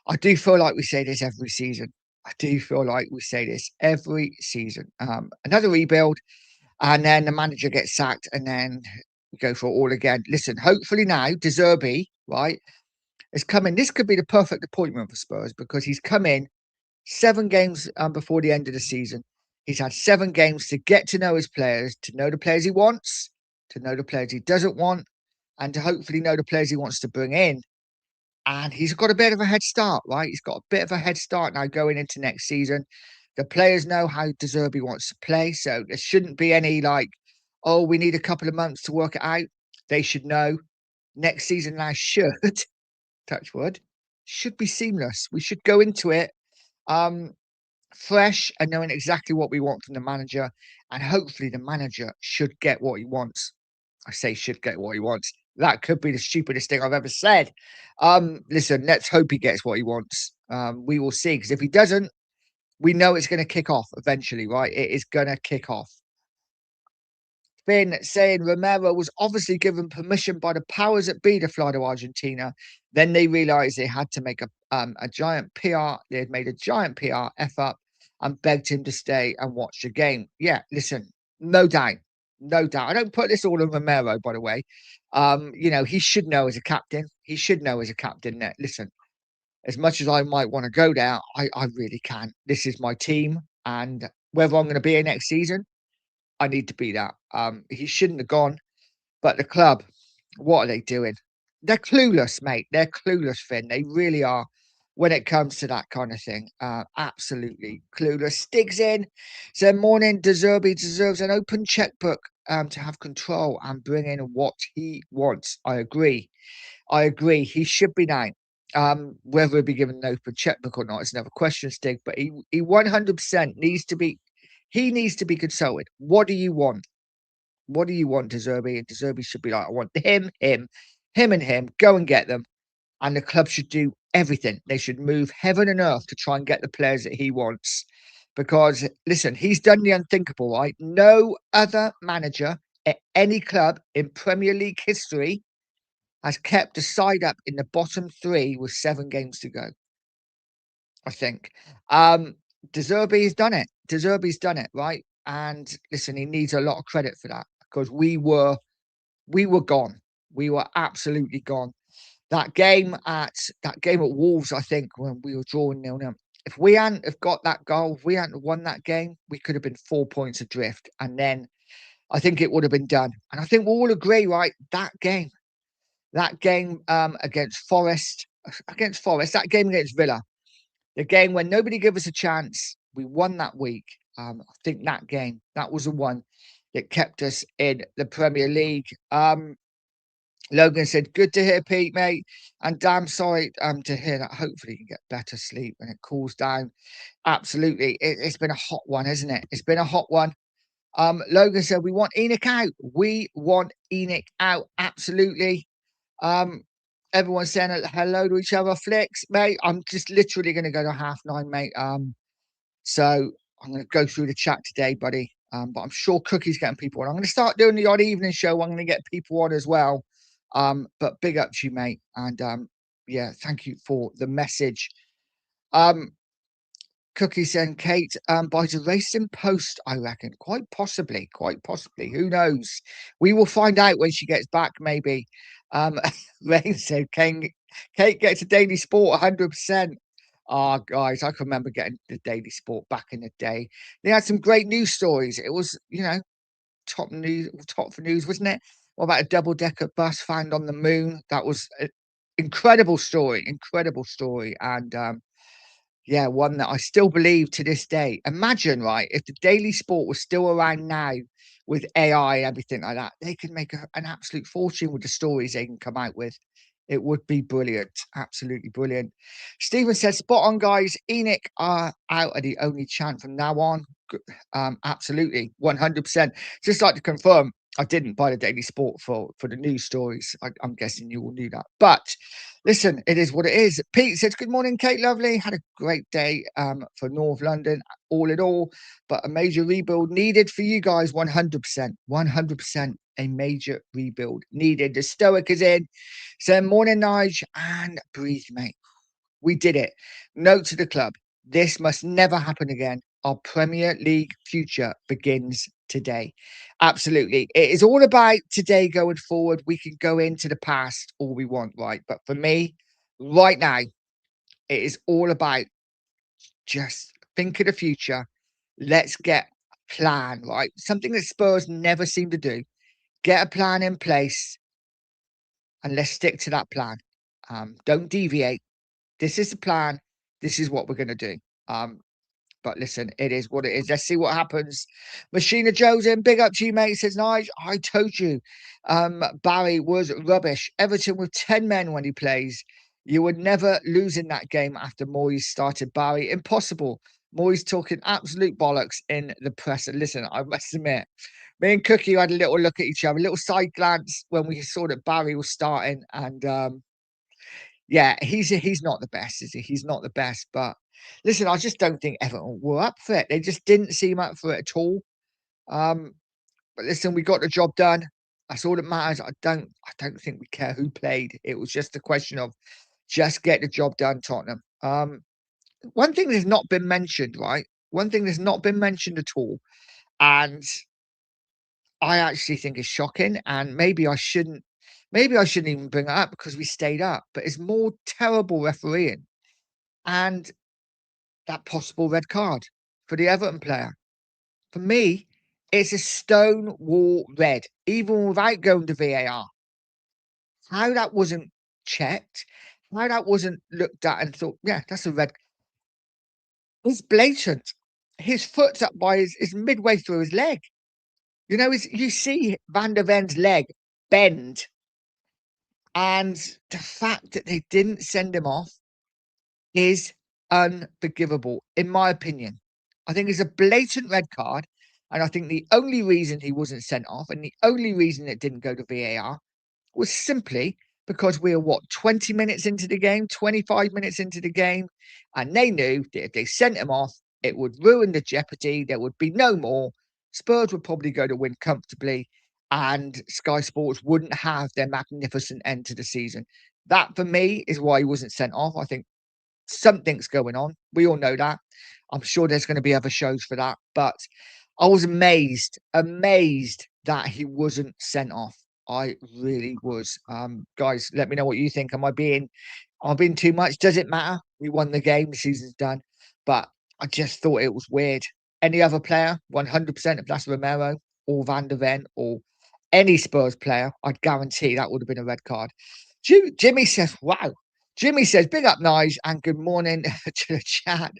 I do feel like we say this every season. Another rebuild, and then the manager gets sacked, and then we go for it all again. Listen, hopefully now, De Zerbi, right, is coming. This could be the perfect appointment for Spurs because he's come in 7 games before the end of the season. He's had 7 games to get to know his players, to know the players he wants, to know the players he doesn't want, and to hopefully know the players he wants to bring in. And he's got a bit of a head start, right? He's got a bit of a head start now going into next season. The players know how De Zerbi wants to play, so there shouldn't be any like, oh, we need a couple of months to work it out. They should know next season now should, touch wood, should be seamless. We should go into it fresh and knowing exactly what we want from the manager, and hopefully the manager should get what he wants. I say should get what he wants. That could be the stupidest thing I've ever said. Listen, let's hope he gets what he wants. We will see, because if he doesn't, we know it's going to kick off eventually, right? It is going to kick off. Finn saying Romero was obviously given permission by the powers that be to fly to Argentina. Then they realised they had to make a giant PR. They had made a giant PR up and begged him to stay and watch the game. Yeah, listen, no doubt. No doubt. I don't put this all on Romero, by the way. He should know as a captain. He should know as a captain that, listen, as much as I might want to go there, I really can. This is my team. And whether I'm going to be here next season, I need to be that. He shouldn't have gone. But the club, what are they doing? They're clueless, mate. They're clueless, Finn. They really are when it comes to that kind of thing. Absolutely clueless. Sticks in. So morning, De Zerbi deserves an open checkbook to have control and bring in what he wants. I agree. He should be now. Whether he'll be given an open checkbook or not is another question, Stig. But he 100% needs to be. He needs to be consulted. What do you want? What do you want, De Zerbi? And De Zerbi should be like, I want him, and him. Go and get them. And the club should do everything. They should move heaven and earth to try and get the players that he wants. Because, listen, he's done the unthinkable, right? No other manager at any club in Premier League history has kept the side up in the bottom 3 with 7 games to go, I think. De Zerbi's done it. De Zerbi's done it, right? And listen, he needs a lot of credit for that, because we were gone. We were absolutely gone. That game at Wolves, I think, when we were drawing 0-0. If we hadn't have got that goal, if we hadn't won that game, we could have been 4 points adrift, and then I think it would have been done. And I think we'll all agree, right? That game against Forest, that game against Villa, the game when nobody gave us a chance, we won that week. I think that game, that was the one that kept us in the Premier League. Logan said, good to hear, Pete, mate. And damn sorry to hear that. Hopefully you can get better sleep when it cools down. Absolutely. It's been a hot one, isn't it? It's been a hot one. Logan said, we want Enoch out. We want Enoch out. Absolutely. Um, Everyone's saying hello to each other. Flicks, mate. I'm just literally going to go to 9:30, mate. So I'm going to go through the chat today, buddy. But I'm sure Cookie's getting people on. I'm going to start doing the odd evening show. I'm going to get people on as well. But big up to you, mate. And yeah, thank you for the message. Cookie saying Kate buys a racing post, I reckon. Quite possibly, quite possibly. Who knows? We will find out when she gets back, maybe. Rain said Kate gets a daily sport 100%. Ah, guys, I can remember getting the daily sport back in the day. They had some great news stories. It was, top for news, wasn't it? What about a double decker bus found on the moon? That was an incredible story, incredible story. And yeah, one that I still believe to this day. Imagine, right, if the Daily Sport was still around now with AI and everything like that, they could make an absolute fortune with the stories they can come out with. It would be brilliant. Absolutely brilliant. Stephen says, spot on, guys. Enoch are out are the only chant from now on. Absolutely. 100%. Just like to confirm, I didn't buy the Daily Sport for the news stories. I'm guessing you all knew that. But listen, it is what it is. Pete says, good morning, Kate Lovely. Had a great day for North London, all in all, but a major rebuild needed for you guys. 100%. 100%. A major rebuild needed. The Stoic is in. So morning, Nige, and breathe, mate. We did it. Note to the club. This must never happen again. Our Premier League future begins today. Absolutely. It is all about today going forward. We can go into the past all we want, right? But for me, right now, it is all about just think of the future. Let's get a plan, right? Something that Spurs never seem to do. Get a plan in place and let's stick to that plan. Don't deviate. This is the plan. This is what we're going to do. Um, But listen, it is what it is. Let's see what happens. Machina Joe's in. Big up to you, mate. Says, Nige, I told you. Barry was rubbish. Everton with 10 men when he plays. You would never lose in that game after Moyes started Barry. Impossible. Moyes talking absolute bollocks in the press. And listen, I must admit, me and Cookie had a little look at each other, a little side glance when we saw that Barry was starting. And yeah, he's not the best, is he? He's not the best. But listen, I just don't think Everton were up for it. They just didn't seem up for it at all. Um, but listen, we got the job done. That's all that matters. I don't think we care who played. It was just a question of just get the job done, Tottenham. One thing that's not been mentioned, right? One thing that's not been mentioned at all, and I actually think is shocking, and maybe I shouldn't even bring it up because we stayed up, but it's more terrible refereeing and that possible red card for the Everton player. For me, it's a stone wall red, even without going to VAR. How that wasn't checked, how that wasn't looked at and thought, yeah, that's a red. It's blatant. His foot's up by his midway through his leg. You see Van der Ven's leg bend, and the fact that they didn't send him off is unforgivable, in my opinion. I think it's a blatant red card. And I think the only reason he wasn't sent off and the only reason it didn't go to VAR was simply because we were, 20 minutes into the game, 25 minutes into the game. And they knew that if they sent him off, it would ruin the jeopardy. There would be no more. Spurs would probably go to win comfortably. And Sky Sports wouldn't have their magnificent end to the season. That, for me, is why he wasn't sent off. I think something's going on. We all know that. I'm sure there's going to be other shows for that. But I was amazed that he wasn't sent off. I really was. Guys, let me know what you think. Am I being too much? Does it matter? We won the game, the season's done. But I just thought it was weird. Any other player, 100% if that's Romero or Van der Ven or any Spurs player, I'd guarantee that would have been a red card. Jimmy says, wow. Jimmy says, big up, Nige, and good morning to the chat.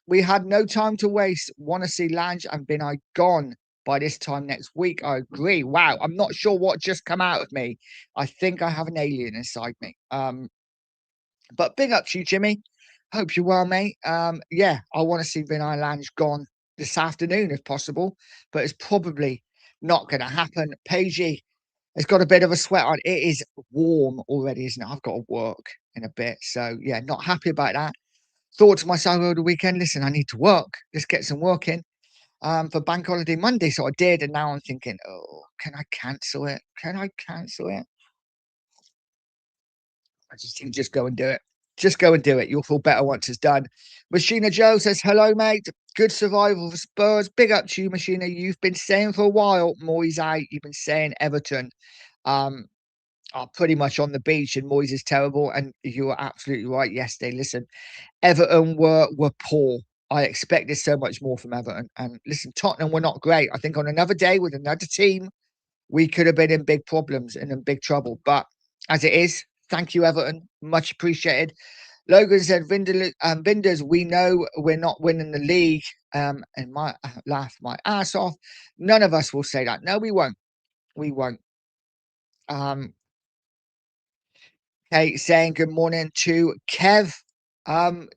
We had no time to waste. Want to see Lange and Bin I gone by this time next week. I agree. Wow. I'm not sure what just come out of me. I think I have an alien inside me. But big up to you, Jimmy. Hope you're well, mate. Yeah, I want to see Vinay Lange gone this afternoon if possible, but it's probably not going to happen. Pagey, It's got a bit of a sweat on. It is warm already, isn't it? I've got to work in a bit. So, yeah, not happy about that. Thought to myself over the weekend, listen, I need to work. Just get some work in for Bank Holiday Monday. So I did. And now I'm thinking, oh, can I cancel it? Can I cancel it? I just think just go and do it. Just go and do it. You'll feel better once it's done. Machina Joe says, hello, mate. Good survival for Spurs. Big up to you, Machina. You've been saying for a while, Moyes out. You've been saying Everton um, are pretty much on the beach and Moyes is terrible. And you were absolutely right yesterday. Listen, Everton were poor. I expected so much more from Everton. And listen, Tottenham were not great. I think on another day with another team, we could have been in big problems and in big trouble. But as it is, thank you, Everton. Much appreciated. Logan said, Vinders, we know we're not winning the league. And my laugh my ass off. None of us will say that. No, we won't. We won't. Okay, saying good morning to Kev.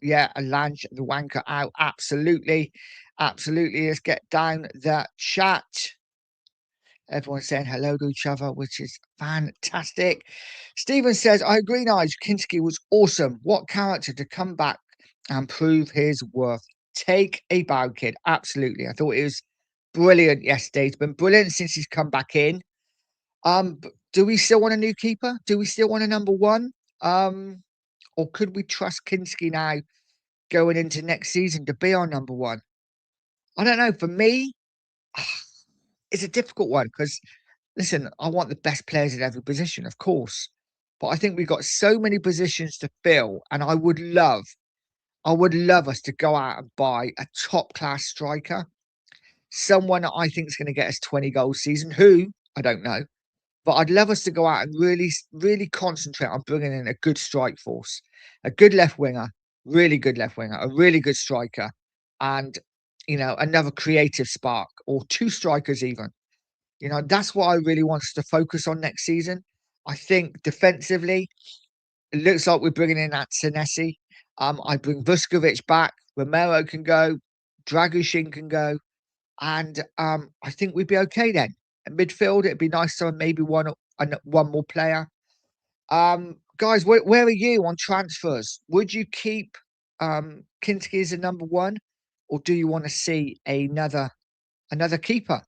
Yeah, a lunch, the wanker out. Absolutely. Absolutely. Let's get down the chat. Everyone's saying hello to each other, which is fantastic. Stephen says, I agree, Nigel. Kinski was awesome. What character to come back and prove his worth? Take a bow, kid. Absolutely. I thought it was brilliant yesterday. It's been brilliant since he's come back in. Do we still want a new keeper? Do we still want a number one? Or could we trust Kinski now going into next season to be our number one? I don't know. For me, it's a difficult one because listen, I want the best players at every position, of course. But I think we've got so many positions to fill, and I would love us to go out and buy a top class striker, someone that I think is going to get us 20 goals season. Who I don't know, but I'd love us to go out and really concentrate on bringing in a good strike force, a good left winger, really good left winger, a really good striker, and another creative spark or two strikers even. That's what I really want us to focus on next season. I think defensively, it looks like we're bringing in that Senesi. I bring Vuskovic back. Romero can go. Dragushin can go. And I think we'd be okay then. At midfield, it'd be nice to have maybe one more player. Guys, where are you on transfers? Would you keep Kinski as a number one? Or do you want to see another keeper?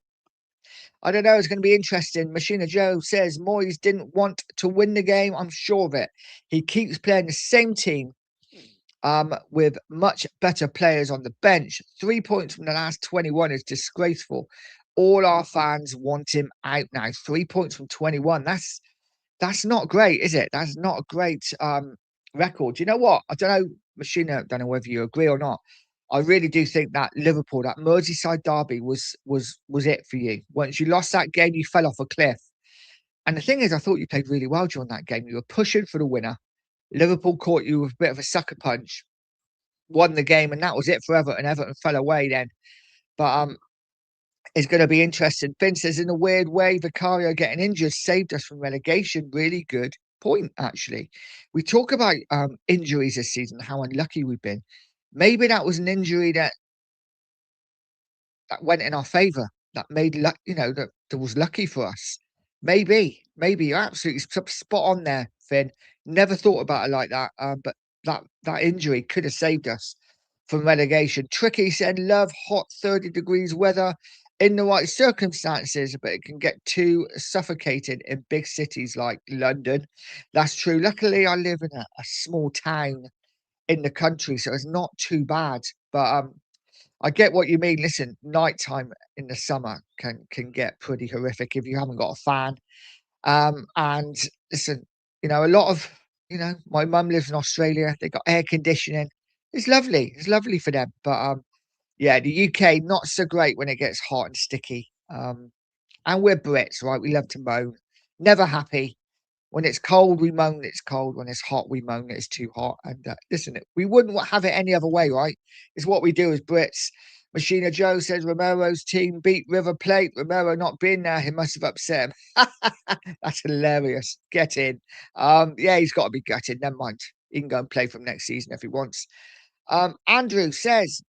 I don't know. It's going to be interesting. Machina Joe says Moyes didn't want to win the game. I'm sure of it. He keeps playing the same team with much better players on the bench. 3 points from the last 21 is disgraceful. All our fans want him out now. 3 points from 21. That's not great, is it? That's not a great record. You know what? I don't know, Machina. I don't know whether you agree or not. I really do think that Liverpool, that Merseyside derby, was it for you. Once you lost that game, you fell off a cliff. And the thing is, I thought you played really well during that game. You were pushing for the winner. Liverpool caught you with a bit of a sucker punch, won the game, and that was it for Everton. Everton fell away then. But it's going to be interesting. Finn says, in a weird way, Vicario getting injured saved us from relegation. Really good point, actually. We talk about injuries this season, how unlucky we've been. Maybe that was an injury that went in our favour, that made that was lucky for us. Maybe you're absolutely spot on there, Finn. Never thought about it like that. But that injury could have saved us from relegation. Tricky said, love hot 30 degrees weather in the right circumstances, but it can get too suffocating in big cities like London. That's true. Luckily, I live in a small town in the country, so it's not too bad. But I get what you mean. Listen, nighttime in the summer can get pretty horrific if you haven't got a fan. And listen, a lot of my mum lives in Australia. They got air conditioning. It's lovely. It's lovely for them. But yeah, the UK not so great when it gets hot and sticky. And we're Brits, right? We love to moan. Never happy. When it's cold, we moan it's cold. When it's hot, we moan it's too hot. And listen, we wouldn't have it any other way, right? It's what we do as Brits. Machina Joe says Romero's team beat River Plate. Romero not being there, he must have upset him. That's hilarious. Get in. Yeah, he's got to be gutted. Never mind. He can go and play from next season if he wants. Andrew says,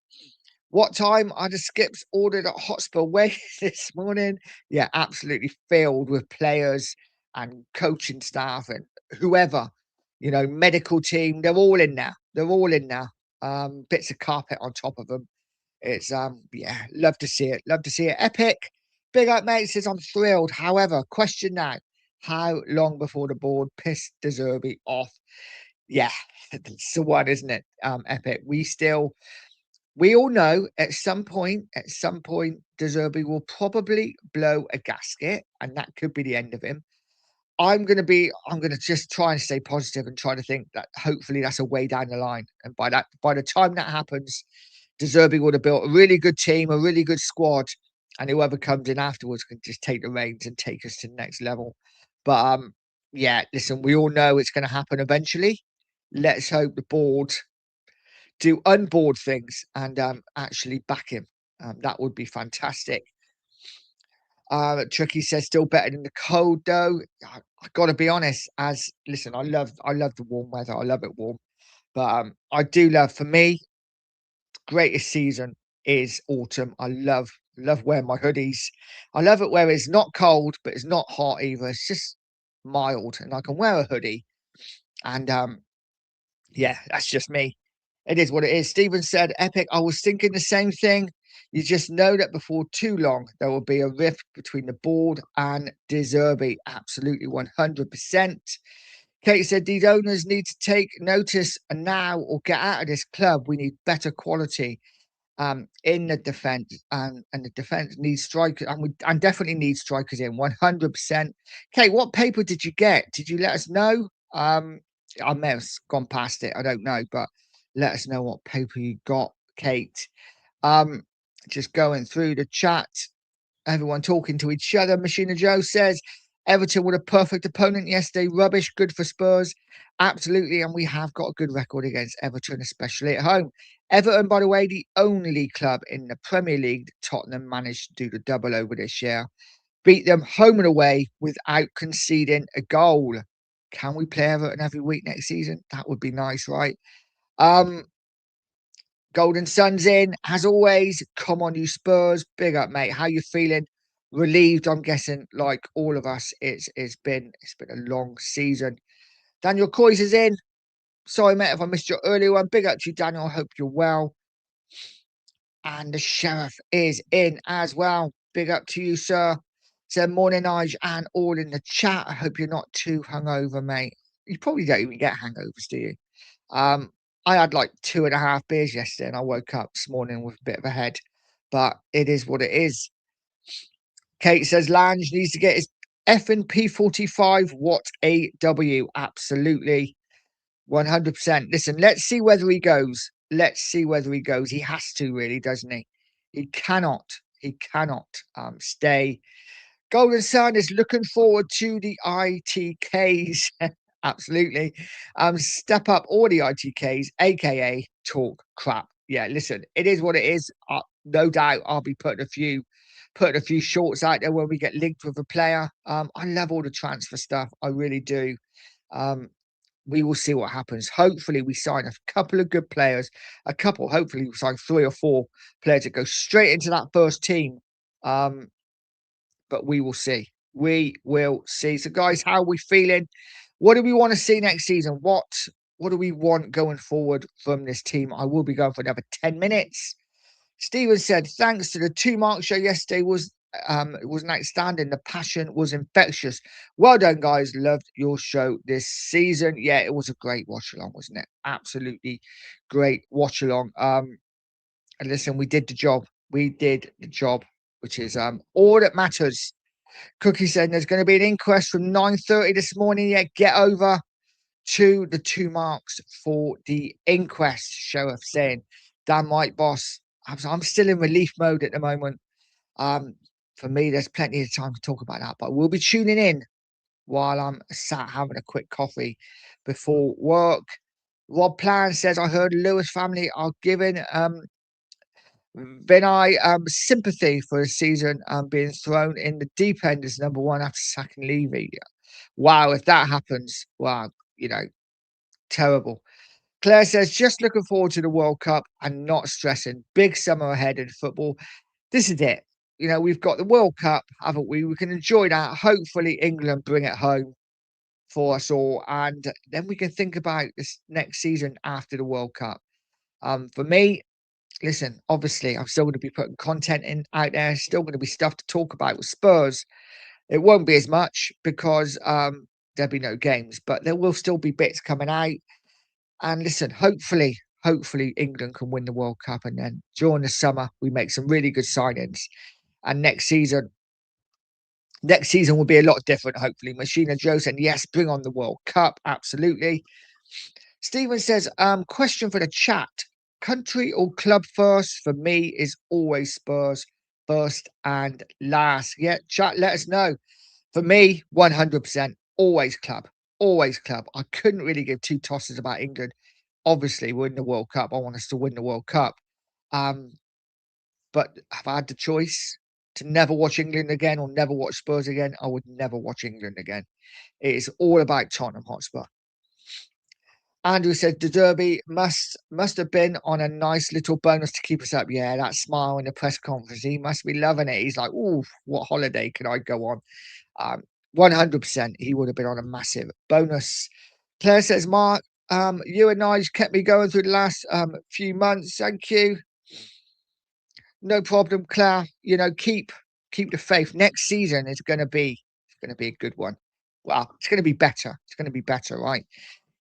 what time are the skips ordered at Hotspur Way this morning? Yeah, absolutely filled with players. and coaching staff and whoever, medical team, they're all in there. They're all in there. Bits of carpet on top of them. It's yeah, love to see it. Love to see it. Epic. Big up, mate. Says I'm thrilled. However, question now: how long before the board piss De Zerbi off? Yeah, it's the one, isn't it? Epic. We all know at some point, De Zerbi will probably blow a gasket, and that could be the end of him. I'm gonna just try and stay positive and try to think that hopefully that's a way down the line. And by the time that happens, De Zerbi would have built a really good team, a really good squad, and whoever comes in afterwards can just take the reins and take us to the next level. But yeah, listen, we all know it's gonna happen eventually. Let's hope the board do unboard things and actually back him. That would be fantastic. Tricky says still better than the cold though. I gotta be honest, as listen, I love the warm weather. I love it warm. But I do love, for me, greatest season is autumn. I love wearing my hoodies. I love it where it's not cold, but it's not hot either. It's just mild and I can wear a hoodie. And yeah, that's just me. It is what it is. Stephen said, Epic, I was thinking the same thing. You just know that before too long, there will be a rift between the board and De Zerbi. Absolutely 100%. Kate said, these owners need to take notice now or get out of this club. We need better quality in the defence, and the defence needs strikers, and definitely need strikers in 100%. Kate, what paper did you get? Did you let us know? I may have gone past it. I don't know, but let us know what paper you got, Kate. Um, just going through the chat, everyone talking to each other. Machina Joe says Everton were a perfect opponent yesterday. Rubbish, good for Spurs. Absolutely, and we have got a good record against Everton, especially at home. Everton, by the way, the only club in the Premier League Tottenham managed to do the double over this year. Beat them home and away without conceding a goal. Can we play Everton every week next season? That would be nice, right? Um, Golden Sun's in, as always. Come on, you Spurs. Big up, mate. How you feeling? Relieved, I'm guessing, like all of us. It's been a long season. Daniel Coys is in. Sorry, mate, if I missed your earlier one. Big up to you, Daniel. I hope you're well. And the sheriff is in as well. Big up to you, sir. So morning, Nige, and all in the chat. I hope you're not too hungover, mate. You probably don't even get hangovers, do you? I had like 2.5 beers yesterday, and I woke up this morning with a bit of a head. But it is what it is. Kate says Lange needs to get his effing P45. What a W. Absolutely. 100%. Listen, let's see whether he goes. Let's see whether he goes. He has to, really, doesn't he? He cannot stay. Golden Sun is looking forward to the ITKs. Absolutely. Step up all the ITKs, aka talk crap. Yeah, listen, it is what it is. No doubt I'll be putting a few shorts out there when we get linked with a player. I love all the transfer stuff. I really do. We will see what happens. Hopefully, we sign a couple of good players. Hopefully, we sign 3 or 4 players that go straight into that first team. But we will see. We will see. So, guys, how are we feeling? What do we want to see next season? What do we want going forward from this team? I will be going for another 10 minutes. Steven said, thanks to the 2 Mark show yesterday it was outstanding. The passion was infectious. Well done, guys. Loved your show this season. Yeah, it was a great watch along, wasn't it? Absolutely great watch along. And listen, we did the job. We did the job, which is all that matters. Cookie said there's going to be an inquest from 9:30 this morning. Yeah, get over to the 2 Marks for the inquest. Sheriff saying, damn right, boss. I'm still in relief mode at the moment. For me, there's plenty of time to talk about that, but we'll be tuning in while I'm sat having a quick coffee before work. Rob Plan says, I heard Lewis family are giving Vinay sympathy for the season being thrown in the deep end as number 1 after sacking Levy. Wow, if that happens, wow, terrible. Claire says, just looking forward to the World Cup and not stressing. Big summer ahead in football. This is it. you know, we've got the World Cup, haven't we? We can enjoy that. Hopefully, England bring it home for us all, and then we can think about this next season after the World Cup. For me, listen, obviously, I'm still going to be putting content in out there. Still going to be stuff to talk about with Spurs. It won't be as much because there'll be no games, but there will still be bits coming out. And listen, hopefully England can win the World Cup, and then during the summer we make some really good signings. And next season will be a lot different. Hopefully, Machina Joe said yes, bring on the World Cup, absolutely. Stephen says, question for the chat: country or club first? For me, is always Spurs first and last. Yeah, chat, let us know. For me, 100%, always club, always club. I couldn't really give two tosses about England. Obviously, we're in the World Cup. I want us to win the World Cup. Um, but have I had the choice to never watch England again or never watch Spurs again? I would never watch England again. It is all about Tottenham Hotspur. Andrew said the Derby must have been on a nice little bonus to keep us up. Yeah, that smile in the press conference. He must be loving it. He's like, "Ooh, what holiday can I go on?" 100%, he would have been on a massive bonus. Claire says, Mark, you and I kept me going through the last few months. Thank you. No problem, Claire. You know, keep the faith. Next season is going to be a good one. Well, it's going to be better. It's going to be better, right?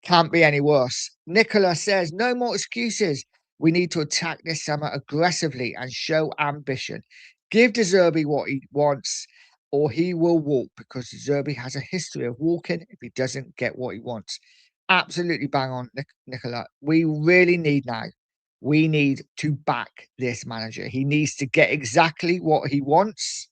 Can't be any worse. Nicola says, no more excuses. We need to attack this summer aggressively and show ambition. Give De Zerbi what he wants, or he will walk, because De Zerbi has a history of walking if he doesn't get what he wants. Absolutely bang on, Nicola. We really need now. We need to back this manager. He needs to get exactly what he wants.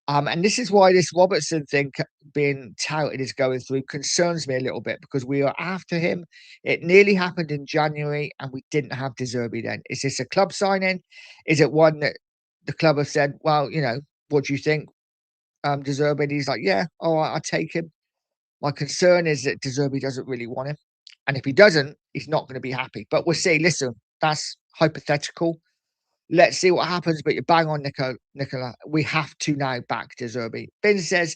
And this is why this Robertson thing being touted is going through concerns me a little bit, because we are after him. It nearly happened in January and we didn't have De Zerbi then. Is this a club signing? Is it one that the club have said, well, you know, what do you think? De Zerbi? And he's like, yeah, all right, I'll take him. My concern is that De Zerbi doesn't really want him. And if he doesn't, he's not going to be happy. But we'll see. Listen, that's hypothetical. Let's see what happens, but you're bang on, Nicola. We have to now back De Zerbi. Ben says,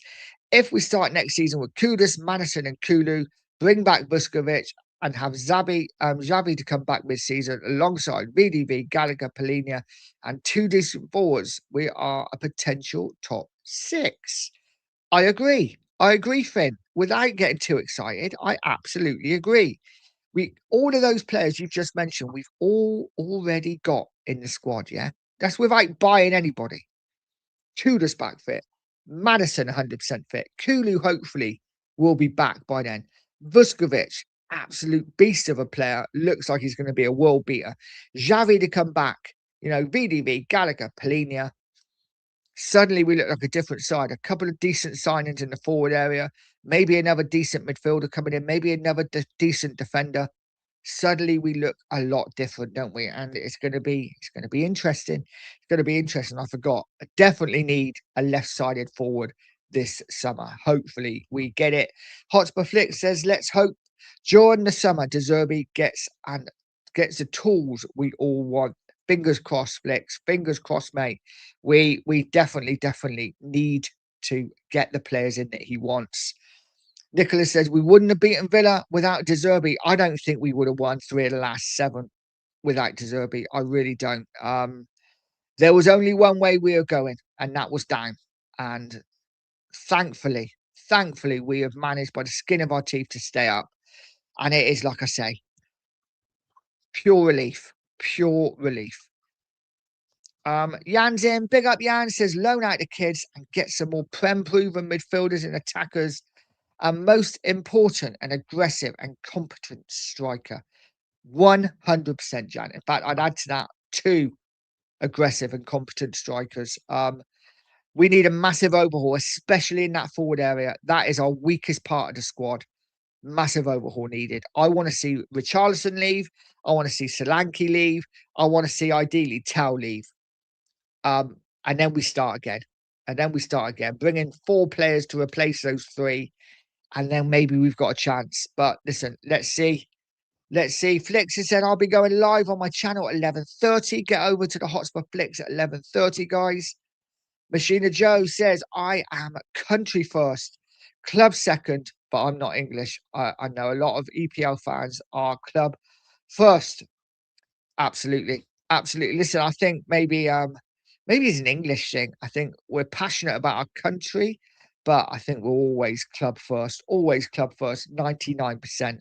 if we start next season with Kudus, Madison and Kulu, bring back Vuskovic and have Xavi to come back mid-season alongside VDV, Gallagher, Polinia and two decent forwards, we are a potential top six. I agree, Finn. Without getting too excited, I absolutely agree. All of those players you've just mentioned, we've all already got in the squad, yeah? That's without buying anybody. Tudor's back fit. Madison 100% fit. Kulu hopefully will be back by then. Vuskovic, absolute beast of a player. Looks like he's going to be a world beater. Xavi to come back. You know, VDV, Gallagher, Polinia. Suddenly we look like a different side. A couple of decent signings in the forward area. Maybe another decent midfielder coming in. Maybe another decent defender. Suddenly we look a lot different, don't we? And it's going to be interesting. It's going to be interesting. I forgot. I definitely need a left-sided forward this summer. Hopefully we get it. Hotspur Flick says, let's hope during the summer De Zerbi gets the tools we all want. Fingers crossed, Flicks. Fingers crossed, mate. We definitely need to get the players in that he wants. Nicholas says, we wouldn't have beaten Villa without De Zerbi. I don't think we would have won 3 of the last 7 without De Zerbi. I really don't. There was only one way we were going, and that was down. And thankfully, we have managed by the skin of our teeth to stay up. And it is, like I say, pure relief. Pure relief. Jan's in. Big up Jan. Says, loan out the kids and get some more Prem-proven midfielders and attackers. And most important, an aggressive and competent striker. 100%, Jan. In fact, I'd add to that 2 aggressive and competent strikers. We need a massive overhaul, especially in that forward area. That is our weakest part of the squad. Massive overhaul needed. I want to see Richarlison leave. I want to see Solanke leave. I want to see, ideally, Tau leave. And then we start again. Bring in 4 players to replace those 3. And then maybe we've got a chance. But listen, let's see. Flicks has said I'll be going live on my channel at 11:30. Get over to the Hotspur Flicks at 11:30, guys. Machina Joe says, I am country first, club second, but I'm not English. I know a lot of EPL fans are club first. Absolutely. Absolutely. Listen, I think maybe it's an English thing. I think we're passionate about our country, but I think we're always club first, 99%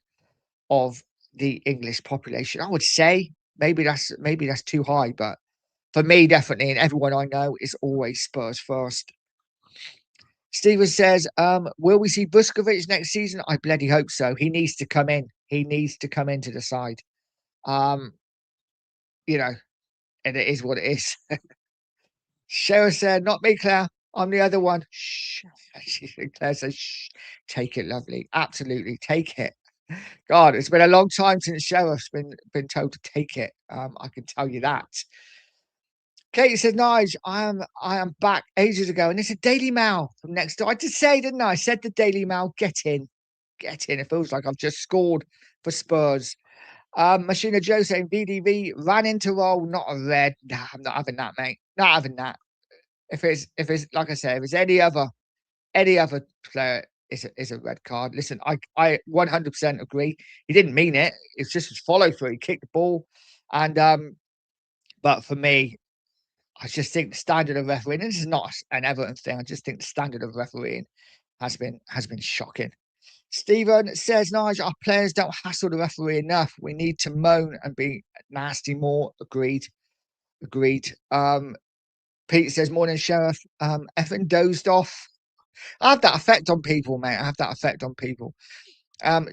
of the English population. I would say maybe that's too high, but for me, definitely, and everyone I know is always Spurs first. Steven says, will we see Vuskovic next season? I bloody hope so. He needs to come in. He needs to come into the side. Um, you know, and it is what it is. Cheryl said, not me, Claire. I'm the other one. Shh. Claire says, shh. Take it, lovely. Absolutely. Take it. God, it's been a long time since Sheriff's been told to take it. I can tell you that. Katie said, Nige, I am back ages ago, and it's a Daily Mail from next door. I did say, didn't I? I said the Daily Mail, get in. Get in. It feels like I've just scored for Spurs. Machina Joe saying VDV ran into roll, not a red. Nah, I'm not having that, mate. Not having that. If it's like I said, if it's any other player, is a red card. Listen, I 100% agree. He didn't mean it. It's just his follow through. He kicked the ball, and but for me, I just think the standard of refereeing. And this is not an Everton thing. I just think the standard of refereeing has been shocking. Stephen says, Nigel, our players don't hassle the referee enough. We need to moan and be nasty more. Agreed. Agreed. Pete says, morning, Sheriff. Effing dozed off. I have that effect on people, mate. I have that effect on people.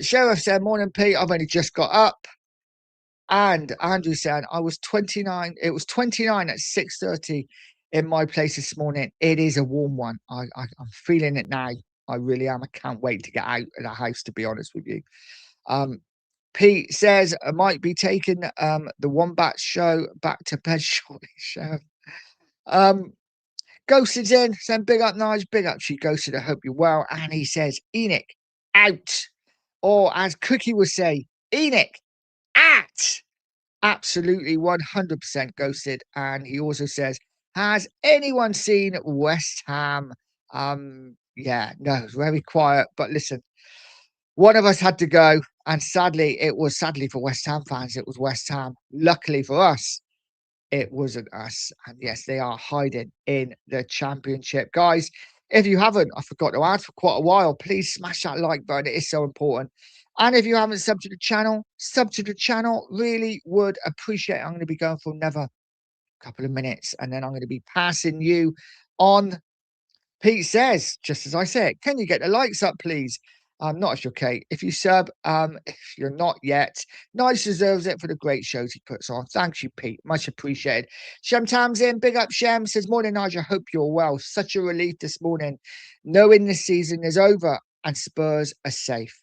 Sheriff said, morning, Pete. I've only just got up. And Andrew said, I was 29. It was 29 at 6:30 in my place this morning. It is a warm one. I'm feeling it now. I really am. I can't wait to get out of the house, to be honest with you. Pete says, I might be taking the Wombat show back to bed shortly, Sheriff. Ghosted's in, saying big up, Nige, big up. She ghosted. I hope you're well. And he says, Enoch, out. Or as Cookie would say, Enoch, at. Absolutely 100% ghosted. And he also says, has anyone seen West Ham? Yeah, no, it's very quiet. But listen, one of us had to go. And sadly for West Ham fans, it was West Ham. Luckily for us, it wasn't us. And yes, they are hiding in the championship. Guys, if you haven't, I forgot to ask for quite a while, please smash that like button. It is so important. And if you haven't subbed to the channel, sub to the channel. Really would appreciate it. I'm going to be going for another couple of minutes, and then I'm going to be passing you on. Pete says, just as I said, can you get the likes up, please? Not if you're Kate. If you sub, if you're not yet, Nice deserves it for the great shows he puts on. Thanks you, Pete. Much appreciated. Shem Tamsin, big up Shem, says, morning, Nigel. Hope you're well. Such a relief this morning, knowing the season is over and Spurs are safe.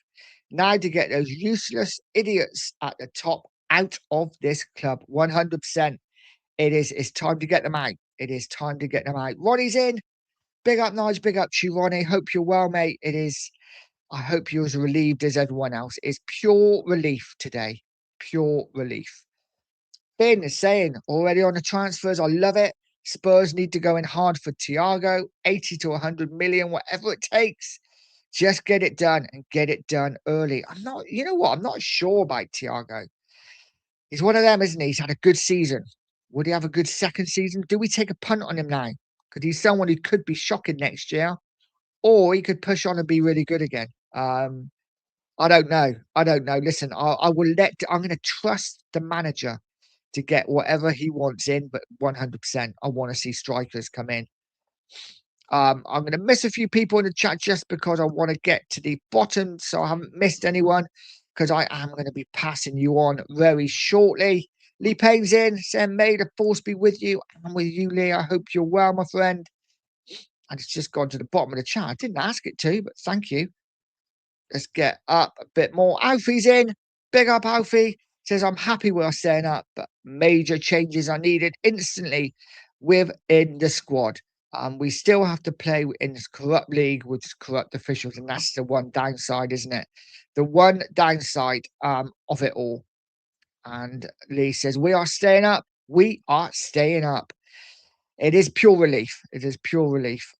Now to get those useless idiots at the top out of this club. 100%. It's time to get them out. It is time to get them out. Ronnie's in. Big up, Nige. Big up to you, Ronnie. Hope you're well, mate. It is. I hope you're as relieved as everyone else. It's pure relief today. Pure relief. Finn is saying already on the transfers. I love it. Spurs need to go in hard for Thiago. 80 to 100 million, whatever it takes. Just get it done and get it done early. I'm not, you know what? I'm not sure about Thiago. He's one of them, isn't he? He's had a good season. Would he have a good second season? Do we take a punt on him now? Because he's someone who could be shocking next year, or he could push on and be really good again. I don't know. I don't know. Listen, I will I'm going to trust the manager to get whatever he wants in, but 100%, I want to see strikers come in. I'm going to miss a few people in the chat just because I want to get to the bottom, so I haven't missed anyone, because I am going to be passing you on very shortly. Lee Payne's in, saying, may the force be with you. I'm with you, Lee. I hope you're well, my friend. And it's just gone to the bottom of the chat. I didn't ask it to, but thank you. Let's get up a bit more. Alfie's in. Big up, Alfie. Says, I'm happy we're staying up, but major changes are needed instantly within the squad. We still have to play in this corrupt league with corrupt officials, and that's the one downside, isn't it? The one downside of it all. And Lee says, we are staying up. We are staying up. It is pure relief. It is pure relief.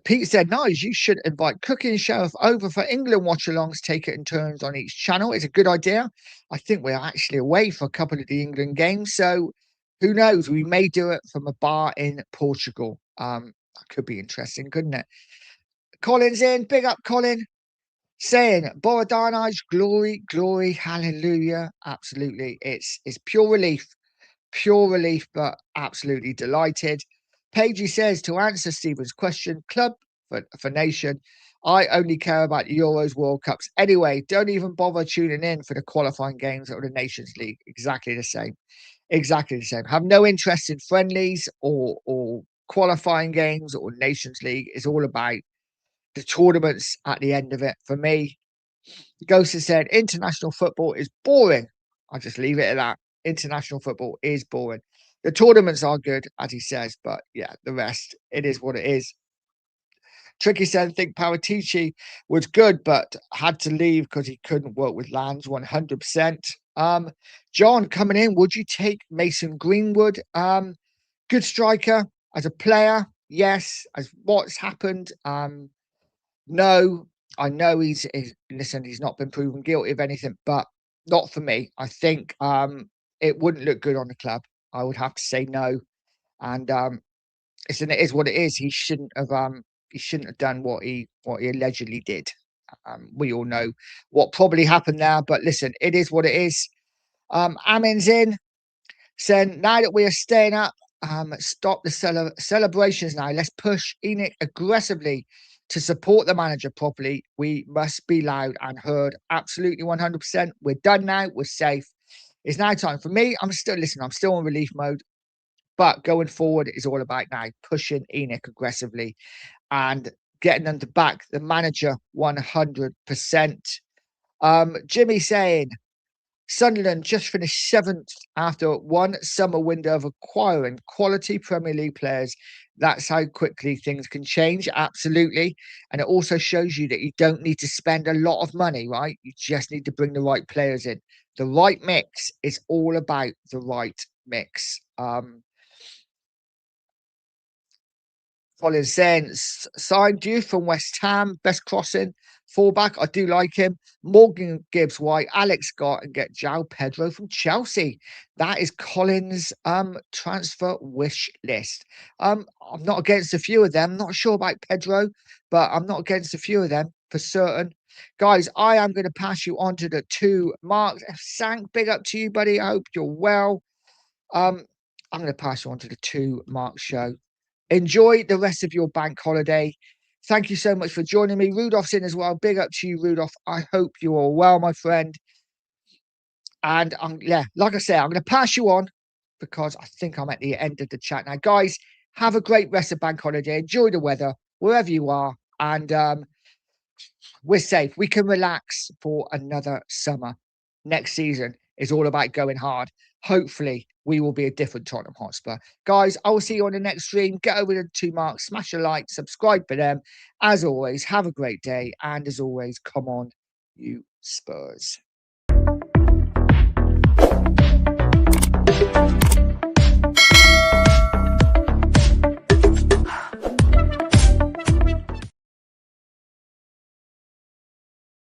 Pete said, "Nice. You should invite Cookie and Sheriff over for England watch-alongs. Take it in turns on each channel. It's a good idea. I think we're actually away for a couple of the England games, so who knows? We may do it from a bar in Portugal. That could be interesting, couldn't it?" Colin's in. Big up, Colin. Saying, Borodani's glory, glory, hallelujah. Absolutely. It's pure relief, but absolutely delighted. Pagey says, to answer Stephen's question, club for nation, I only care about the Euros, World Cups. Anyway, don't even bother tuning in for the qualifying games or the Nations League. Exactly the same. Exactly the same. Have no interest in friendlies or qualifying games or Nations League. It's all about the tournaments at the end of it. For me, Ghost has said international football is boring. I'll just leave it at that. International football is boring. The tournaments are good, as he says, but yeah, the rest, it is what it is. Tricky said, I think Paratici was good, but had to leave because he couldn't work with Lands 100%. John coming in, would you take Mason Greenwood? Good striker as a player, yes. As what's happened, no. I know he's listen, he's not been proven guilty of anything, but not for me. I think it wouldn't look good on the club. I would have to say no. And it is what it is. He shouldn't have done what he allegedly did. We all know what probably happened there, but listen, it is what it is. Amin's in, saying now that we are staying up, stop the celebrations now. Let's push Enoch aggressively to support the manager properly. We must be loud and heard. Absolutely 100%. We're done now. We're safe. It's now time for me. I'm still in relief mode. But going forward is all about now pushing Enoch aggressively and getting them to back the manager 100%. Jimmy saying, Sunderland just finished 7th after one summer window of acquiring quality Premier League players. That's how quickly things can change. Absolutely. And it also shows you that you don't need to spend a lot of money, right? You just need to bring the right players in. The right mix is all about the right mix. Colin saying, signed you from West Ham, best crossing, fullback. I do like him. Morgan Gibbs White, Alex Scott, and get João Pedro from Chelsea. That is Colin's transfer wish list. I'm not against a few of them. Not sure about Pedro, but I'm not against a few of them for certain. Guys, I am going to pass you on to the two marks. Sank, big up to you, buddy. I hope you're well. I'm going to pass you on to the two mark show. Enjoy the rest of your bank holiday. Thank you so much for joining me. Rudolph's in as well. Big up to you, Rudolph. I hope you are well, my friend. And like I say, I'm going to pass you on because I think I'm at the end of the chat now. Guys, have a great rest of bank holiday. Enjoy the weather wherever you are. And we're safe. We can relax for another summer. Next season is all about going hard. Hopefully, we will be a different Tottenham Hotspur. Guys, I will see you on the next stream. Get over to the two marks, smash a like, subscribe for them. As always, have a great day. And as always, come on, you Spurs.